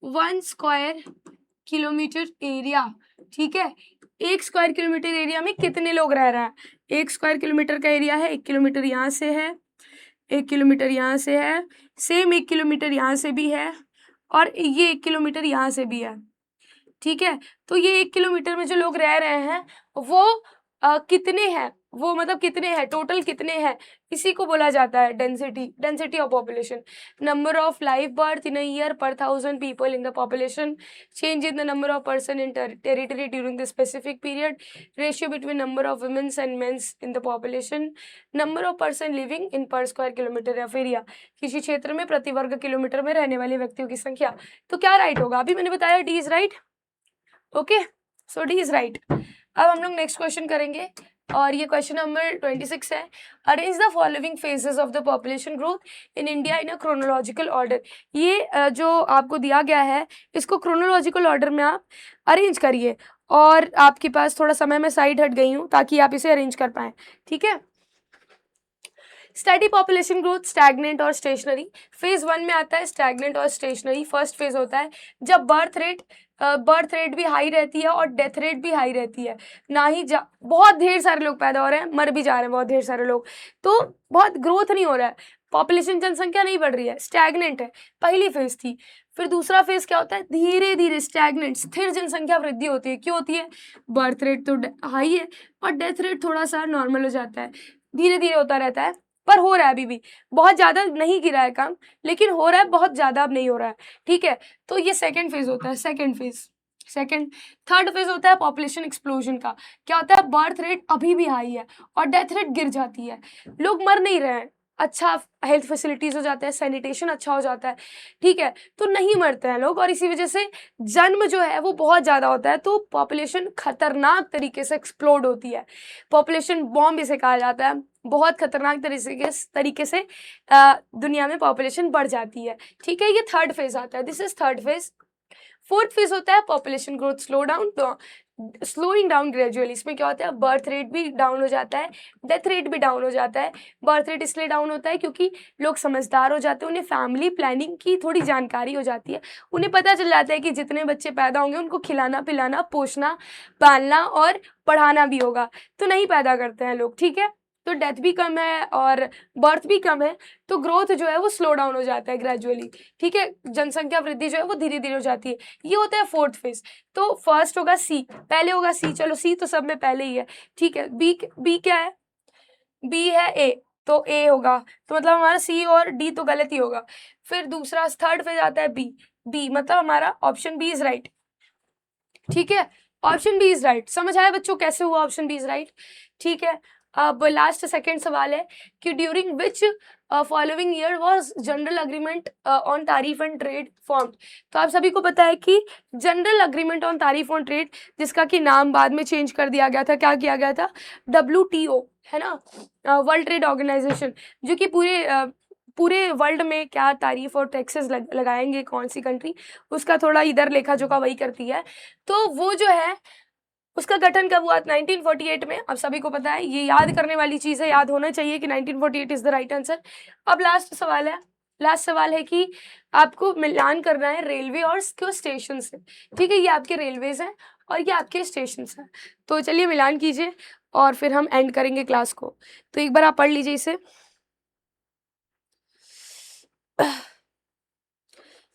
1 square kilometre area. ठीक है, 1 स्क्वायर किलोमीटर एरिया में कितने लोग रह रहे हैं। 1 स्क्वायर किलोमीटर का एरिया है, 1 किलोमीटर यहाँ से है, 1 किलोमीटर यहाँ से है, सेम 1 किलोमीटर यहाँ से भी है, और ये 1 किलोमीटर यहाँ से भी है। ठीक है, तो ये 1 किलोमीटर में जो लोग रह रहे हैं वो कितने हैं, वो मतलब कितने हैं, टोटल कितने हैं, इसी को बोला जाता है density of population. Number of live birth in a year per 1000 people in the population, change in the number of person in territory during the specific period, ratio between number of womens and mens in the population, number of person living in per square kilometre of area, किसी क्षेत्र में प्रति वर्ग kilometre में रहने वाले व्यक्तियों की संख्या। तो क्या राइट होगा, अभी मैंने बताया D is right. Okay, so D is right. अब हम लोग नेक्स्ट क्वेश्चन करेंगे और ये क्वेश्चन नंबर 26 है। Arrange the following phases of the population growth in India in a chronological order. ये जो आपको दिया गया है इसको क्रोनोलॉजिकल ऑर्डर में आप अरेंज करिए, और आपके पास थोड़ा समय में साइड हट गई हूँ ताकि आप इसे अरेंज कर पाएँ। ठीक है, स्टडी पॉपुलेशन ग्रोथ स्टैग्नेंट और स्टेशनरी। फेज 1 में आता है स्टैग्नेंट और स्टेशनरी। फर्स्ट फेज होता है जब बर्थ रेट भी हाई रहती है और डेथ रेट भी हाई रहती है, ना ही बहुत ढेर सारे लोग पैदा हो रहे हैं, मर भी जा रहे हैं बहुत ढेर सारे लोग, तो बहुत ग्रोथ नहीं हो रहा है, पॉपुलेशन जनसंख्या नहीं बढ़ रही है, स्टैग्नेंट है, पहली फेज थी। फिर दूसरा फेज क्या होता है, धीरे धीरे स्टैग्नेंट स्थिर जनसंख्या वृद्धि होती है। क्यों होती है, बर्थ रेट तो हाई है और डेथ रेट थोड़ा सा नॉर्मल हो जाता है, धीरे धीरे होता रहता है, पर हो रहा है, अभी भी बहुत ज्यादा नहीं गिरा है काम, लेकिन हो रहा है, बहुत ज्यादा अब नहीं हो रहा है। ठीक है, तो ये सेकंड फेज होता है, थर्ड फेज होता है पॉपुलेशन एक्सप्लोजन का। क्या होता है, बर्थ रेट अभी भी हाई है और डेथ रेट गिर जाती है, लोग मर नहीं रहे हैं, अच्छा हेल्थ फैसिलिटीज हो जाता है, सैनिटेशन अच्छा हो जाता है। ठीक है, तो नहीं मरते हैं लोग, और इसी वजह से जन्म जो है वो बहुत ज़्यादा होता है, तो पॉपुलेशन खतरनाक तरीके से एक्सप्लोड होती है। पॉपुलेशन बॉम्ब इसे कहा जाता है, बहुत खतरनाक तरीके से दुनिया में पॉपुलेशन बढ़ जाती है। ठीक है, ये थर्ड फेज आता है, this is third phase. Fourth phase होता है population growth slowing down gradually. इसमें क्या होता है, बर्थ रेट भी डाउन हो जाता है, डेथ रेट भी डाउन हो जाता है। बर्थ रेट इसलिए डाउन होता है क्योंकि लोग समझदार हो जाते हैं, उन्हें फैमिली प्लानिंग की थोड़ी जानकारी हो जाती है, उन्हें पता चल जाता है कि जितने बच्चे पैदा होंगे उनको खिलाना पिलाना पोसना पालना और पढ़ाना भी होगा, तो नहीं पैदा करते हैं लोग। ठीक है, तो डेथ भी कम है और बर्थ भी कम है, तो ग्रोथ जो है वो स्लो डाउन हो जाता है ग्रेजुअली। ठीक है, जनसंख्या वृद्धि जो है वो धीरे धीरे हो जाती है, ये होता है फोर्थ फेज। तो फर्स्ट होगा सी, पहले होगा सी, चलो सी तो सब में पहले ही है। ठीक है, बी क्या है, बी है ए, तो ए होगा, तो मतलब हमारा सी और डी तो गलत ही होगा। फिर दूसरा थर्ड फेज आता है बी मतलब हमारा ऑप्शन बी इज राइट। ठीक है, ऑप्शन बी इज राइट। समझ आया बच्चों कैसे हुआ ऑप्शन बी इज राइट। ठीक है, अब लास्ट सेकंड सवाल है कि during which following year was general agreement on तारीफ एंड ट्रेड फॉर्म्ड। तो आप सभी को पता है कि जनरल अग्रीमेंट ऑन तारीफ ऑन ट्रेड, जिसका कि नाम बाद में चेंज कर दिया गया था, क्या किया गया था, WTO है ना, वर्ल्ड ट्रेड ऑर्गेनाइजेशन, जो कि पूरे वर्ल्ड में क्या तारीफ और टैक्सेस लगाएंगे कौन सी कंट्री, उसका थोड़ा इधर लेखा जोखा वही करती है। तो वो जो है उसका गठन कब हुआ, 1948 में। अब सभी को पता है, ये याद करने वाली चीज़ है, याद होना चाहिए कि 1948 इज द राइट आंसर। अब लास्ट सवाल है कि आपको मिलान करना है रेलवे और स्टेशन से। ठीक है, ये आपके रेलवेज हैं और ये आपके स्टेशन हैं, तो चलिए मिलान कीजिए और फिर हम एंड करेंगे क्लास को। तो एक बार आप पढ़ लीजिए इसे।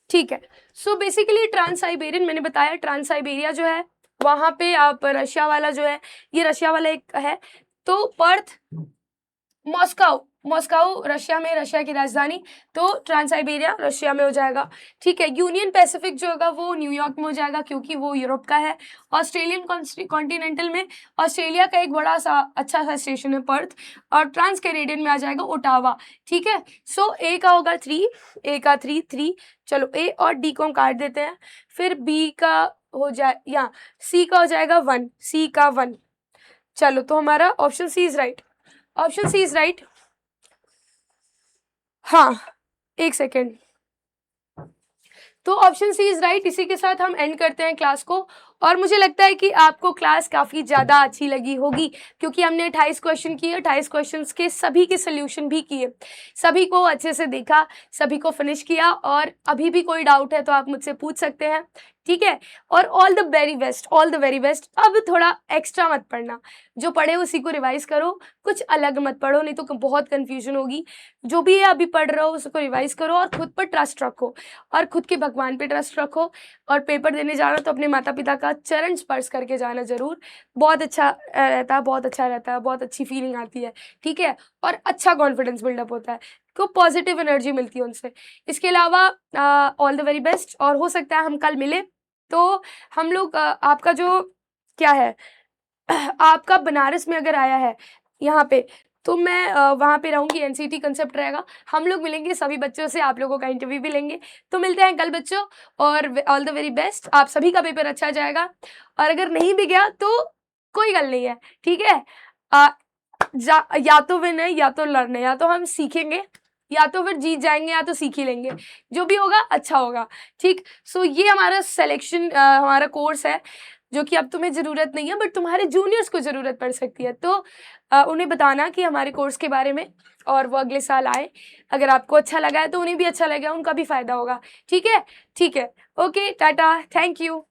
ठीक है, सो बेसिकली ट्रांस साइबेरियन, मैंने बताया ट्रांस साइबेरिया जो है वहां पे आप रशिया वाला जो है, ये रशिया वाला एक है। तो पर्थ मॉस्को रशिया में, रशिया की राजधानी, तो ट्रांस साइबेरिया रशिया में हो जाएगा। ठीक है, यूनियन पैसिफिक जो होगा वो न्यूयॉर्क में हो जाएगा क्योंकि वो यूरोप का है। ऑस्ट्रेलियन कॉन्टिनेंटल में ऑस्ट्रेलिया का एक बड़ा सा अच्छा सा स्टेशन है पर्थ, और ट्रांस कैनेडियन में आ जाएगा ओटावा। ठीक है, सो ए का होगा 3, ए का 3, चलो ए और डी को हम काट देते हैं, फिर बी का हो जाए या सी का हो जाएगा 1, सी का 1। चलो, तो हमारा option C is right, option C is right. हाँ, एक सेकेंड, तो ऑप्शन सी इज राइट। इसी के साथ हम एंड करते हैं क्लास को। और मुझे लगता है कि आपको क्लास काफ़ी ज़्यादा अच्छी लगी होगी, क्योंकि हमने 28 क्वेश्चन किए, 28 क्वेश्चंस के सभी के सॉल्यूशन भी किए, सभी को अच्छे से देखा, सभी को फिनिश किया। और अभी भी कोई डाउट है तो आप मुझसे पूछ सकते हैं, ठीक है। और all the very best, all the very best. अब थोड़ा एक्स्ट्रा मत पढ़ना, जो पढ़े उसी को रिवाइज करो, कुछ अलग मत पढ़ो, नहीं तो बहुत कन्फ्यूजन होगी। जो भी है अभी पढ़ रहे हो उसको रिवाइज करो और खुद पर ट्रस्ट रखो, और खुद के भगवान पे ट्रस्ट रखो। और पेपर देने जाना तो अपने माता पिता का चरण स्पर्श करके जाना ज़रूर, बहुत अच्छा रहता है, बहुत अच्छा रहता है, बहुत अच्छी फीलिंग आती है, ठीक है। और अच्छा कॉन्फिडेंस बिल्डअप होता है, को पॉजिटिव एनर्जी मिलती है उनसे। इसके अलावा ऑल द वेरी बेस्ट, और हो सकता है हम कल मिले तो हम लोग आपका जो क्या है आपका बनारस में अगर आया है यहाँ पे, तो मैं वहाँ पे रहूँगी, एनसीटी कंसेप्ट रहेगा, हम लोग मिलेंगे सभी बच्चों से, आप लोगों का इंटरव्यू भी लेंगे। तो मिलते हैं कल बच्चों, और ऑल द वेरी बेस्ट, आप सभी का पेपर अच्छा जाएगा। और अगर नहीं भी गया तो कोई गल नहीं है, ठीक है। या तो विन है या तो लर्न है, या तो हम सीखेंगे या तो फिर जीत जाएंगे, या तो सीख ही लेंगे, जो भी होगा अच्छा होगा, ठीक। सो ये हमारा सिलेक्शन हमारा कोर्स है, जो कि अब तुम्हें ज़रूरत नहीं है, बट तुम्हारे जूनियर्स को ज़रूरत पड़ सकती है। तो उन्हें बताना कि हमारे कोर्स के बारे में, और वो अगले साल आए। अगर आपको अच्छा लगा है तो उन्हें भी अच्छा लगेगा, उनका भी फ़ायदा होगा, ठीक है। ठीक है, ओके, टाटा, थैंक यू।